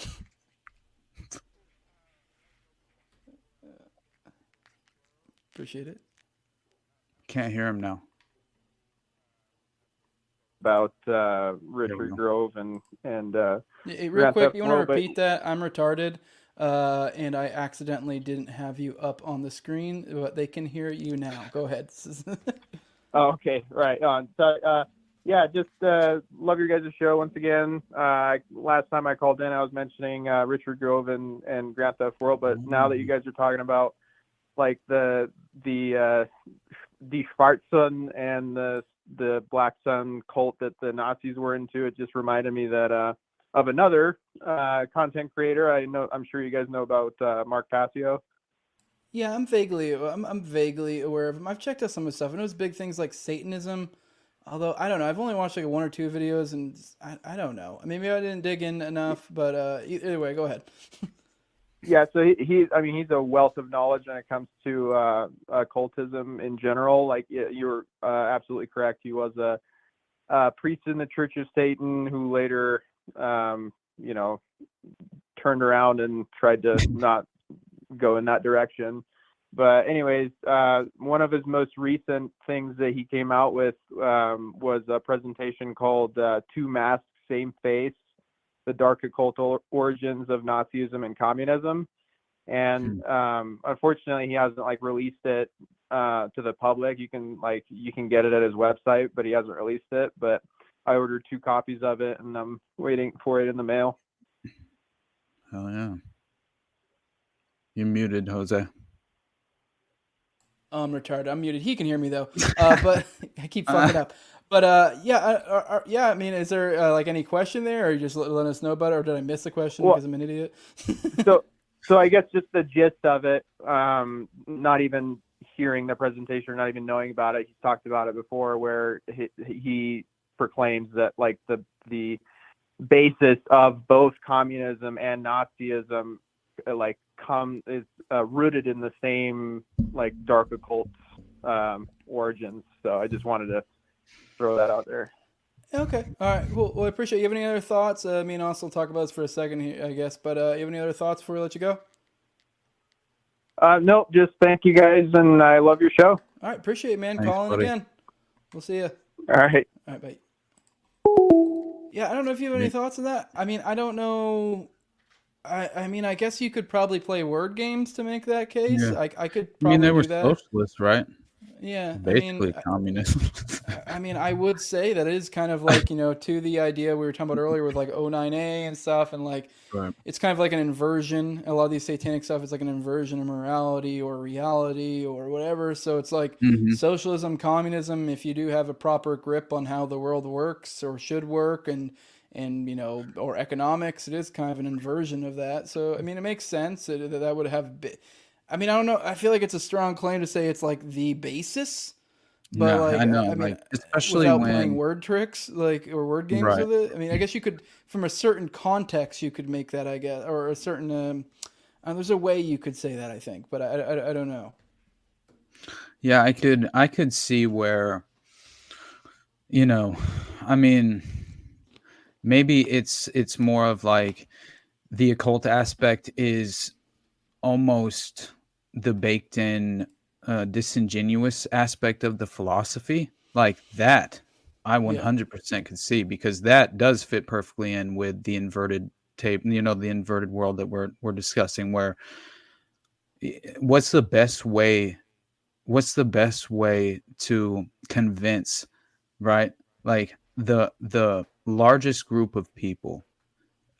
Appreciate it. Can't hear him now. About Richard Grove and Hey, real quick, you want to repeat that? I'm retarded, and I accidentally didn't have you up on the screen, but they can hear you now. Go ahead. Oh, okay, right on. So, yeah, just love your guys' show once again. Last time I called in, I was mentioning Richard Grove and Grand Theft World, but now that you guys are talking about like the Schwarzson and the Black Sun cult that the Nazis were into, it just reminded me that of another content creator. I'm sure you guys know about Mark Passio. Yeah, I'm vaguely aware of him. I've checked out some of his stuff. I know it's big things like Satanism, although I don't know. I've only watched like one or two videos, and I don't know. Maybe I didn't dig in enough, but either way, go ahead. Yeah, so he's a wealth of knowledge when it comes to occultism in general. Like you're absolutely correct. He was a priest in the Church of Satan who later, turned around and tried to not go in that direction. But anyways, one of his most recent things that he came out with was a presentation called Two Masks, Same Face: The Dark Occult Origins of Nazism and Communism. And unfortunately, he hasn't released it to the public. You can get it at his website, but he hasn't released it. But I ordered 2 copies of it, and I'm waiting for it in the mail. Hell yeah. You're muted, Jose. Oh, I'm retarded. I'm muted. He can hear me though, but I keep fucking up. But yeah. I mean, is there any question there, or you just letting us know about it, or did I miss the question because I'm an idiot? So I guess just the gist of it, not even hearing the presentation or not even knowing about it, he's talked about it before, where he proclaims that the basis of both communism and Nazism is rooted in the same dark occult origins. So I just wanted to throw that out there. Okay. All right. Cool. Well, I appreciate it. You have any other thoughts? Me and Austin will talk about this for a second here, I guess. But you have any other thoughts before we let you go? Nope, just thank you guys, and I love your show. All right, appreciate it, man. Thanks, Call in buddy. again. We'll see you. All right. All right, bye. Yeah, I don't know if you have any thoughts on that. I mean, I don't know. I mean, I guess you could probably play word games to make that case. Yeah. I could I mean, probably they were do that. socialists, right? Yeah, Basically communism. I mean, I would say that is kind of like, to the idea we were talking about earlier with like 09A and stuff, and like Right. it's kind of like an inversion. A lot of these satanic stuff is like an inversion of morality or reality or whatever. So it's like socialism, communism, if you do have a proper grip on how the world works or should work, and or economics, it is kind of an inversion of that. So I mean, it makes sense that would have I mean, I don't know. I feel like it's a strong claim to say it's like the basis, but Yeah, like I know, I mean, like, especially without when playing word tricks or word games Right. with it. I mean, I guess you could, from a certain context, you could make that. I guess, or a certain. There's a way you could say that. I think, but I don't know. Yeah, I could see where, I mean, maybe it's more of like the occult aspect is almost the baked in disingenuous aspect of the philosophy, like that I 100% could see, because that does fit perfectly in with the inverted tape, the inverted world that we're discussing, where what's the best way to convince, right? Like the largest group of people,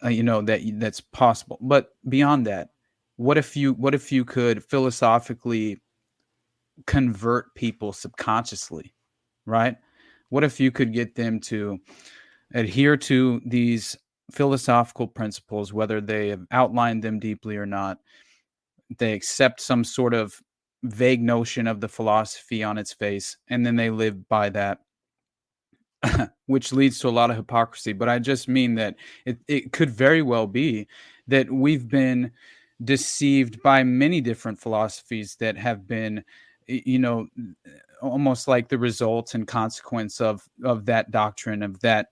that's possible. But beyond that, what if you could philosophically convert people subconsciously, right? What if you could get them to adhere to these philosophical principles, whether they have outlined them deeply or not? They accept some sort of vague notion of the philosophy on its face, and then they live by that, which leads to a lot of hypocrisy. But I just mean that it could very well be that we've been deceived by many different philosophies that have been, almost like the result and consequence of that doctrine, of that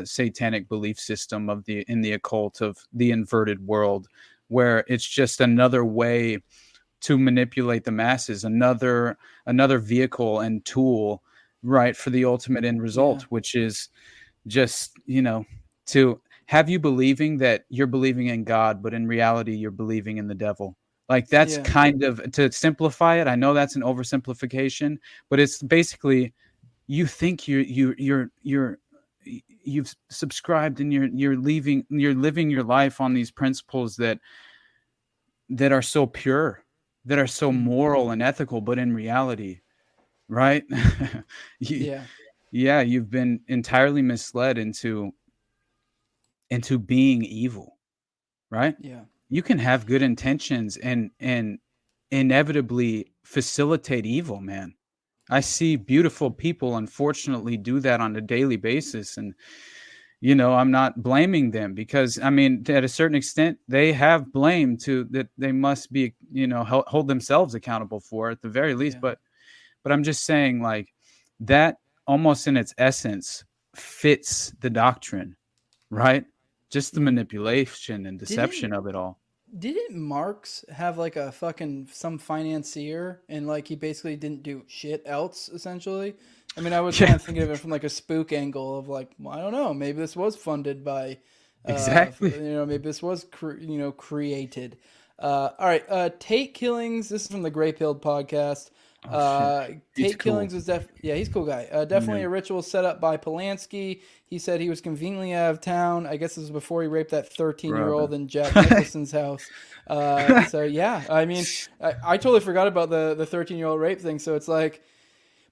satanic belief system in the occult, of the inverted world, where it's just another way to manipulate the masses, another vehicle and tool, right, for the ultimate end result, which is just, to have you believing that you're believing in God, but in reality you're believing in the devil. Like, that's kind of, to simplify it, I know that's an oversimplification, but it's basically, you think you've subscribed and you're living your life on these principles that are so pure, that are so moral and ethical, but in reality, right? You've been entirely misled into being evil, right? Yeah. You can have good intentions and inevitably facilitate evil, man. I see beautiful people, unfortunately, do that on a daily basis. And, I'm not blaming them, because, I mean, at a certain extent, they have blame that they must be, hold themselves accountable for, at the very least. But I'm just saying, like, that almost in its essence fits the doctrine, right? Just the manipulation and deception of it all. Didn't Marx have like a fucking some financier, and like he basically didn't do shit else, essentially? I mean, I was kind of thinking of it from like a spook angle of like, well, I don't know, maybe this was funded by exactly. Maybe this was created. All right, Tate killings. This is from the Gray Pilled podcast. Tate killings was he's a cool guy. Definitely a ritual set up by Polanski. He said he was conveniently out of town. I guess this was before he raped that 13-year-old in Jack Nicholson's house. So yeah, I mean, I totally forgot about the 13-year-old rape thing. So it's like,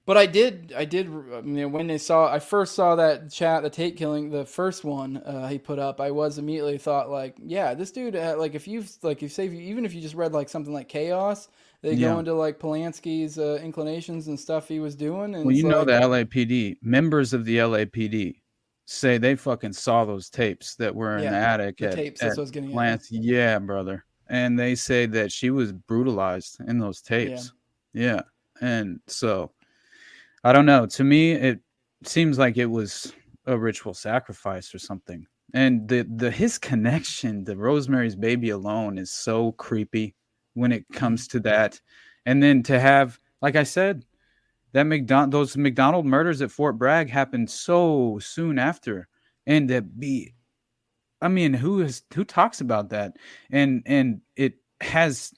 but I did. When I first saw that chat, the Tate killing, the first one he put up, I was immediately thought like, yeah, this dude, even if you just read like something like Chaos, they go into like Polanski's inclinations and stuff he was doing. And well, the LAPD, members of the LAPD say they fucking saw those tapes that were in the attic at Lance. Yeah, brother. And they say that she was brutalized in those tapes. Yeah. And so, I don't know. To me, it seems like it was a ritual sacrifice or something. And his connection to Rosemary's Baby alone is so creepy, when it comes to that. And then to have, like I said, those McDonald murders at Fort Bragg happened so soon after, and to be, I mean, who talks about that? And it has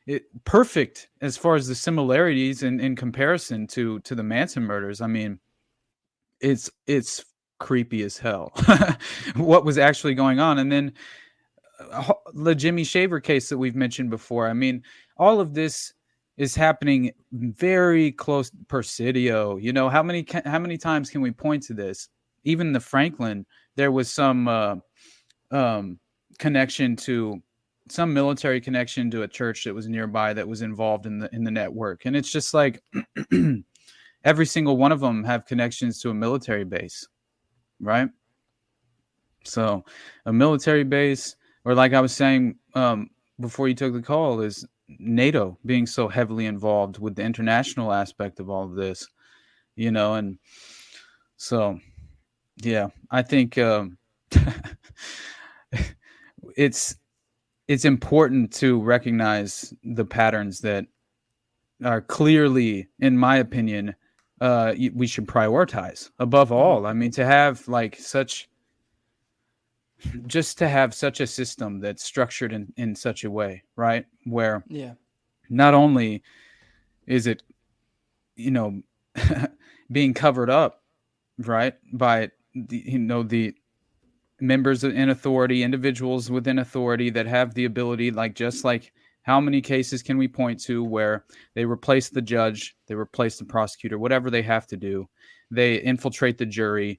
it perfect as far as the similarities in comparison to the Manson murders. I mean, it's creepy as hell what was actually going on. And then the Jimmy Shaver case that we've mentioned before. I mean, all of this is happening very close. Presidio, how many times can we point to this? Even the Franklin, there was some connection to some military connection to a church that was nearby that was involved in the network. And it's just like every single one of them have connections to a military base, right? So a military base, or like I was saying before you took the call, is NATO being so heavily involved with the international aspect of all of this, and so, yeah, I think it's important to recognize the patterns that are clearly, in my opinion, we should prioritize above all. I mean, to have to have such a system that's structured in such a way, right? Where not only is it, being covered up, right, by the members in authority, individuals within authority that have the ability, just like how many cases can we point to where they replace the judge, they replace the prosecutor, whatever they have to do, they infiltrate the jury,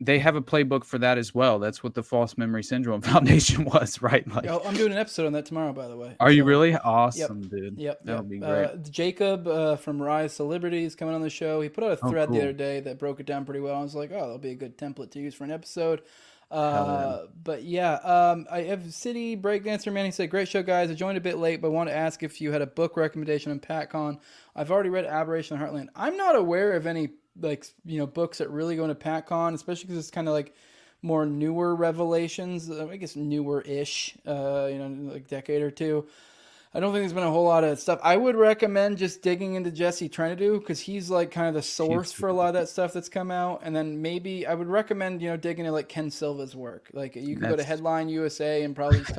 they have a playbook for that as well. That's what the False Memory Syndrome Foundation was, right? I'm doing an episode on that tomorrow, by the way. Are you really? Awesome, dude. Yep. That would be great. Jacob from Rise to Liberty is coming on the show. He put out a thread the other day that broke it down pretty well. I was like, that'll be a good template to use for an episode. But yeah, I have City Breakdancer Man. He said, "Great show, guys. I joined a bit late, but want to ask if you had a book recommendation on PatCon. I've already read Aberration of the Heartland. I'm not aware of any books that really go into PatCon, especially because it's kind of like more newer revelations. I guess newer-ish, like a decade or two. I don't think there's been a whole lot of stuff. I would recommend just digging into Jesse Trentadue because he's like kind of the source for a lot of that stuff that's come out. And then maybe I would recommend, digging into like Ken Silva's work. Like you can go to Headline USA and probably just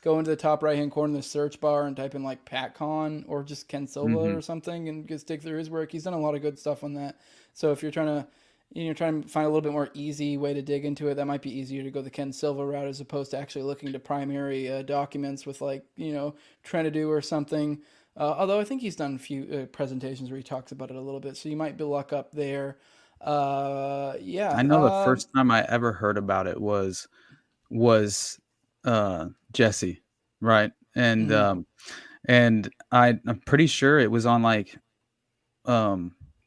go into the top right-hand corner of the search bar and type in like PatCon or just Ken Silva or something and just dig through his work. He's done a lot of good stuff on that. So if you're trying to find a little bit more easy way to dig into it, that might be easier to go the Ken Silva route as opposed to actually looking to primary documents with Trentadue or something. Although I think he's done a few presentations where he talks about it a little bit, so you might be luck up there. I know the first time I ever heard about it was Jesse, right? And and I'm pretty sure it was on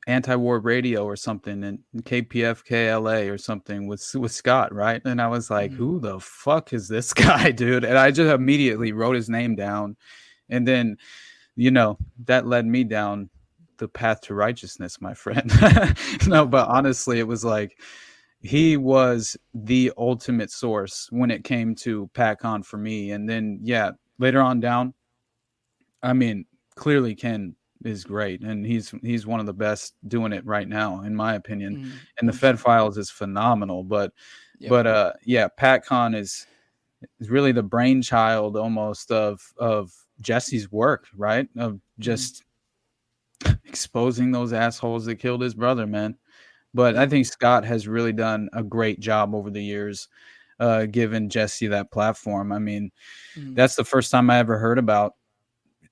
anti-war radio or something, and KPF KLA or something with Scott, right? And I was like, who the fuck is this guy, dude? And I just immediately wrote his name down, and then that led me down the path to righteousness, my friend. No, but honestly, it was like he was the ultimate source when it came to PatCon for me. And then later on down, I mean, clearly Ken is great, and he's one of the best doing it right now, in my opinion. And the Fed Files is phenomenal, but PatCon is really the brainchild almost of Jesse's work, right? Of just exposing those assholes that killed his brother, man. But I think Scott has really done a great job over the years, giving Jesse that platform. I mean, that's the first time I ever heard about.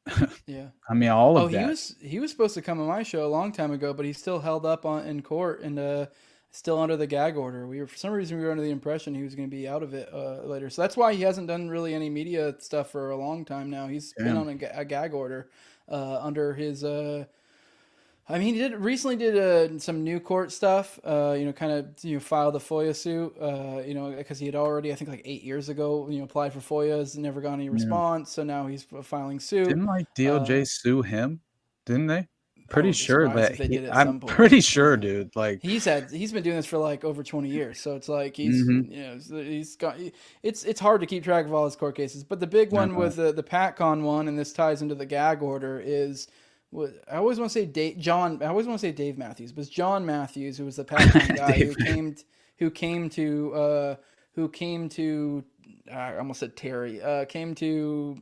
I mean, all of that. He was supposed to come on my show a long time ago, but he's still held up in court and still under the gag order. For some reason we were under the impression he was going to be out of it later, so that's why he hasn't done really any media stuff for a long time now. He's been on a gag order under his. He recently did some new court stuff, filed the FOIA suit, because he had already, I think like 8 years ago, applied for FOIAs, never got any response. So now he's filing suit. Didn't DOJ sue him? Didn't they? pretty wouldn't be sure surprised that if they did it at I'm some point. pretty sure, dude. Like, He's been doing this for like over 20 years, so it's like he's got. It's hard to keep track of all his court cases, but the big one with the PatCon one, and this ties into the gag order, is I always want to say Dave Matthews, but it's John Matthews, who was the PatCon guy who came to I almost said Terry came to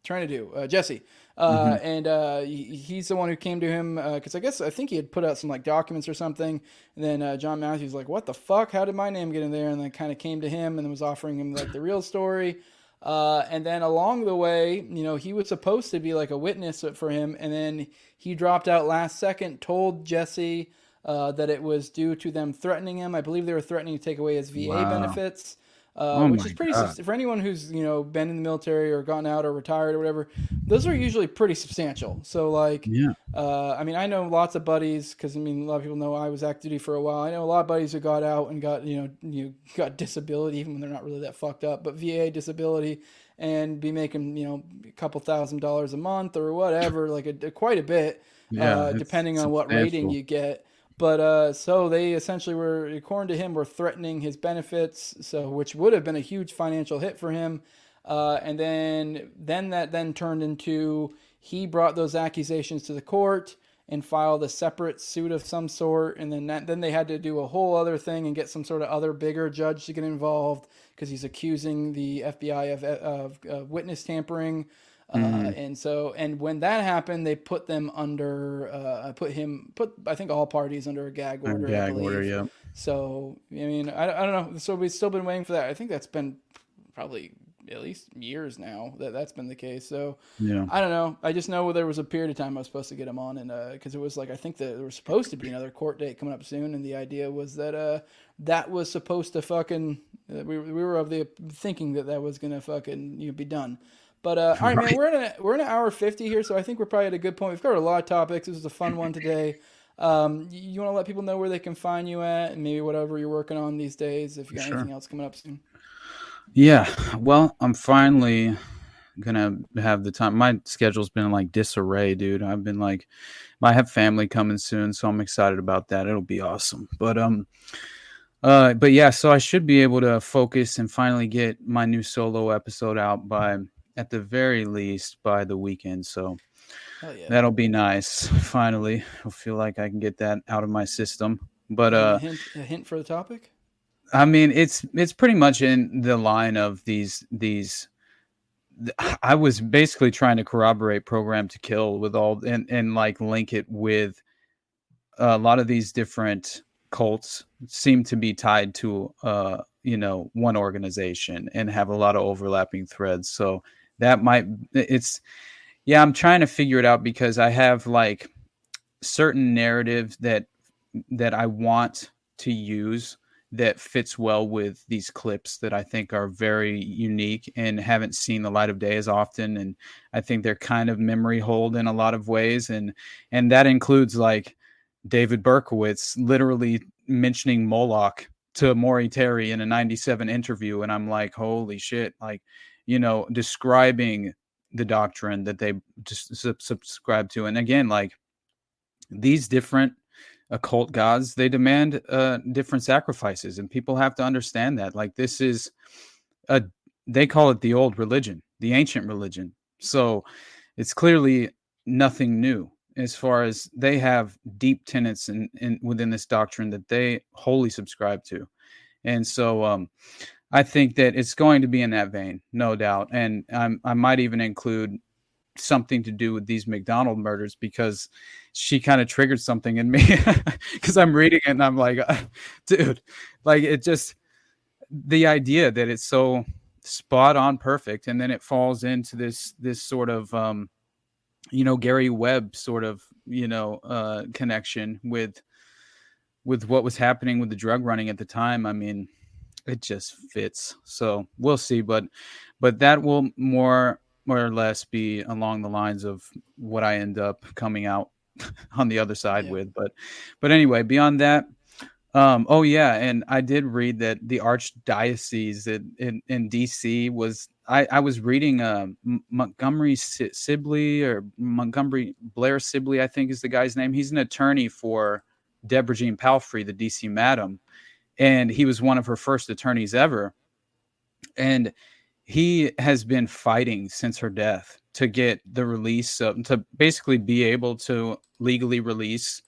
trying to do Jesse. And he's the one who came to him because I think he had put out some like documents or something. And then John Matthews like, what the fuck? How did my name get in there? And then kind of came to him and was offering him like the real story. And then along the way, he was supposed to be like a witness for him. And then he dropped out last second, told Jesse that it was due to them threatening him. I believe they were threatening to take away his VA benefits. Which is pretty for anyone who's been in the military or gone out or retired or whatever. Those are usually pretty substantial. So like, I mean, I know lots of buddies because a lot of people know I was active duty for a while. I know a lot of buddies who got out and got got disability even when they're not really that fucked up, but VA disability and be making a couple $1,000s a month or whatever, like quite a bit, depending on what rating you get. But so they essentially were, according to him, were threatening his benefits, so which would have been a huge financial hit for him. And then that turned into he brought those accusations to the court and filed a separate suit of some sort. And then they had to do a whole other thing and get some sort of other bigger judge to get involved because he's accusing the FBI of witness tampering. And when that happened, they put them under, I think all parties under a gag order. I believe. Yeah. So, I mean, I don't know. So we've still been waiting for that. I think that's been probably at least years now that's been the case. So yeah, I don't know. I just know there was a period of time I was supposed to get him on, and because it was like I think that there was supposed to be another court date coming up soon, and the idea was that that was supposed to fucking we were of the thinking that was gonna fucking be done. But all right, man, we're in an hour 50 here, so I think we're probably at a good point. We've covered a lot of topics. This was a fun one today. You want to let people know where they can find you at, and maybe whatever you're working on these days, if you got anything else coming up soon. Yeah, well, I'm finally gonna have the time. My schedule's been in like disarray, dude. I've been like, I have family coming soon, so I'm excited about that. It'll be awesome. But yeah, so I should be able to focus and finally get my new solo episode out at the very least by the weekend. So that'll be nice. Finally, I feel like I can get that out of my system. But a hint for the topic? I mean, it's pretty much in the line of these. I was basically trying to corroborate Program to Kill with all and like link it with a lot of these different cults seem to be tied to one organization and have a lot of overlapping threads. So that I'm trying to figure it out because I have like certain narratives that I want to use that fits well with these clips that I think are very unique and haven't seen the light of day as often. And I think they're kind of memory hold in a lot of ways. And that includes like David Berkowitz literally mentioning Moloch to Maury Terry in a 97 interview. And I'm like, holy shit, like, describing the doctrine that they just subscribe to. And again, like these different occult gods, they demand different sacrifices, and people have to understand that. Like this is they call it the old religion, the ancient religion. So it's clearly nothing new as far as they have deep tenets in within this doctrine that they wholly subscribe to. And so I think that it's going to be in that vein, no doubt. And I might even include something to do with these McDonald murders because she kind of triggered something in me because I'm reading it and I'm like, dude, like it just, the idea that it's so spot on perfect. And then it falls into this sort of, Gary Webb sort of, connection with what was happening with the drug running at the time. I mean, it just fits. So we'll see, but that will more or less be along the lines of what I end up coming out on the other side with. But anyway, beyond that, and I did read that the archdiocese in DC was, I was reading Montgomery Sibley, or Montgomery Blair Sibley, I think is the guy's name. He's an attorney for Deborah Jean Palfrey, the DC Madam, and he was one of her first attorneys ever. And he has been fighting since her death to get the release to basically be able to legally release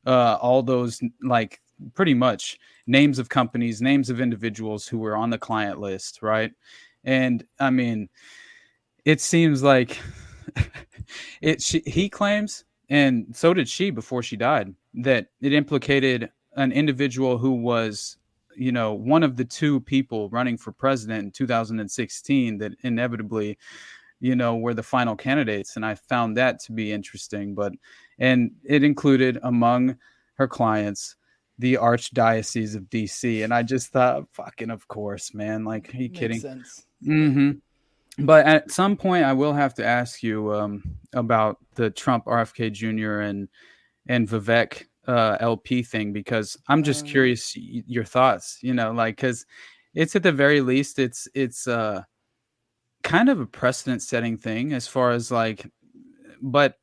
all those, like, pretty much names of companies, names of individuals who were on the client list, right? And I mean, it seems like he claims, and so did she before she died, that it implicated an individual who was, one of the two people running for president in 2016 that inevitably, were the final candidates. And I found that to be interesting. And it included among her clients the Archdiocese of DC. And I just thought, fucking, of course, man. Like, are you kidding? Makes sense. Mm-hmm. But at some point, I will have to ask you about the Trump RFK Jr. and Vivek LP thing, because I'm just curious your thoughts. Because it's, at the very least, it's kind of a precedent-setting thing as far as, like, but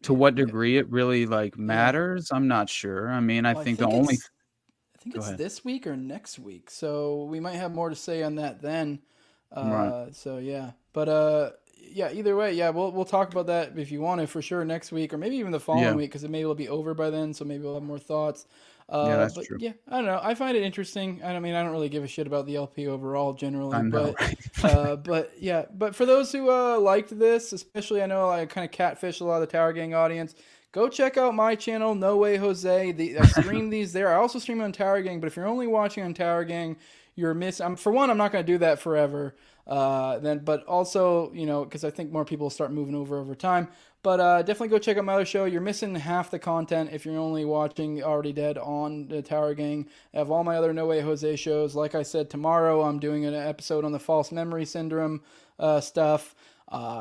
to what degree it really, like, matters, I'm not sure. I mean, I think it's this week or next week, so we might have more to say on that then. Right. So yeah, but yeah, either way, yeah, we'll talk about that if you want to, for sure, next week, or maybe even the following week, because maybe it'll be over by then, so maybe we'll have more thoughts. Yeah, that's but true. Yeah, I don't know. I find it interesting. I mean, I don't really give a shit about the LP overall generally, I know, but yeah, but for those who liked this, especially, I know I kind of catfish a lot of the Tower Gang audience. Go check out my channel, No Way Jose. I stream these there. I also stream on Tower Gang, but if you're only watching on Tower Gang, you're missing. For one, I'm not going to do that forever. But also, because I think more people will start moving over time. But definitely go check out my other show. You're missing half the content if you're only watching Already Dead on the Tower Gang. I have all my other No Way Jose shows. Like I said, tomorrow I'm doing an episode on the false memory syndrome stuff.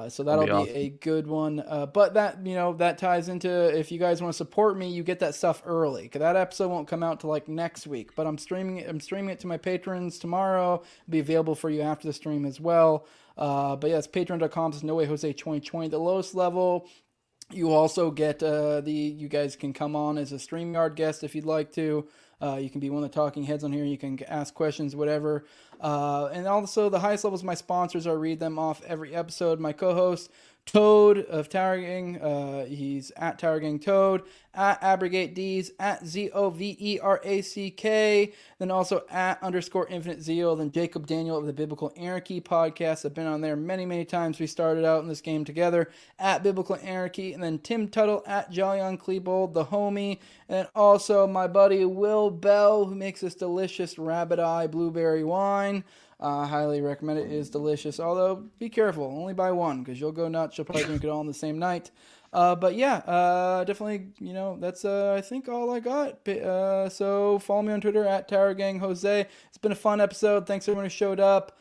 So that'll be awesome. A good one. But that, that ties into, if you guys want to support me, you get that stuff early, because that episode won't come out till like next week. But I'm streaming it to my patrons tomorrow. It'll be available for you after the stream as well. But yeah, it's patreon.com. It's No Way Jose 2020. The lowest level. You also get you guys can come on as a StreamYard guest if you'd like to. You can be one of the talking heads on here. You can ask questions, whatever. And also, the highest levels of my sponsors, I read them off every episode. My co-host, Toad of Tower Gang. He's at Tower Gang Toad, at Abrogate D's, at ZOVERACK, then also at _Infinite Zeal, then Jacob Daniel of the Biblical Anarchy podcast. I've been on there many, many times. We started out in this game together, at Biblical Anarchy, and then Tim Tuttle at Jolly on Klebold, the homie, and also my buddy Will Bell, who makes this delicious Rabbit Eye blueberry wine. Highly recommend it. It is delicious, although be careful, only buy one, because you'll go nuts. You'll probably drink it all on the same night. But yeah, definitely, that's I think all I got. So follow me on Twitter at Tower Gang Jose. It's been a fun episode. Thanks everyone who showed up.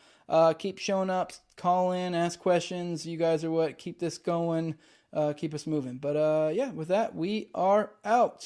Keep showing up, call in, ask questions. You guys are what keep this going, keep us moving. But yeah, with that, we are out.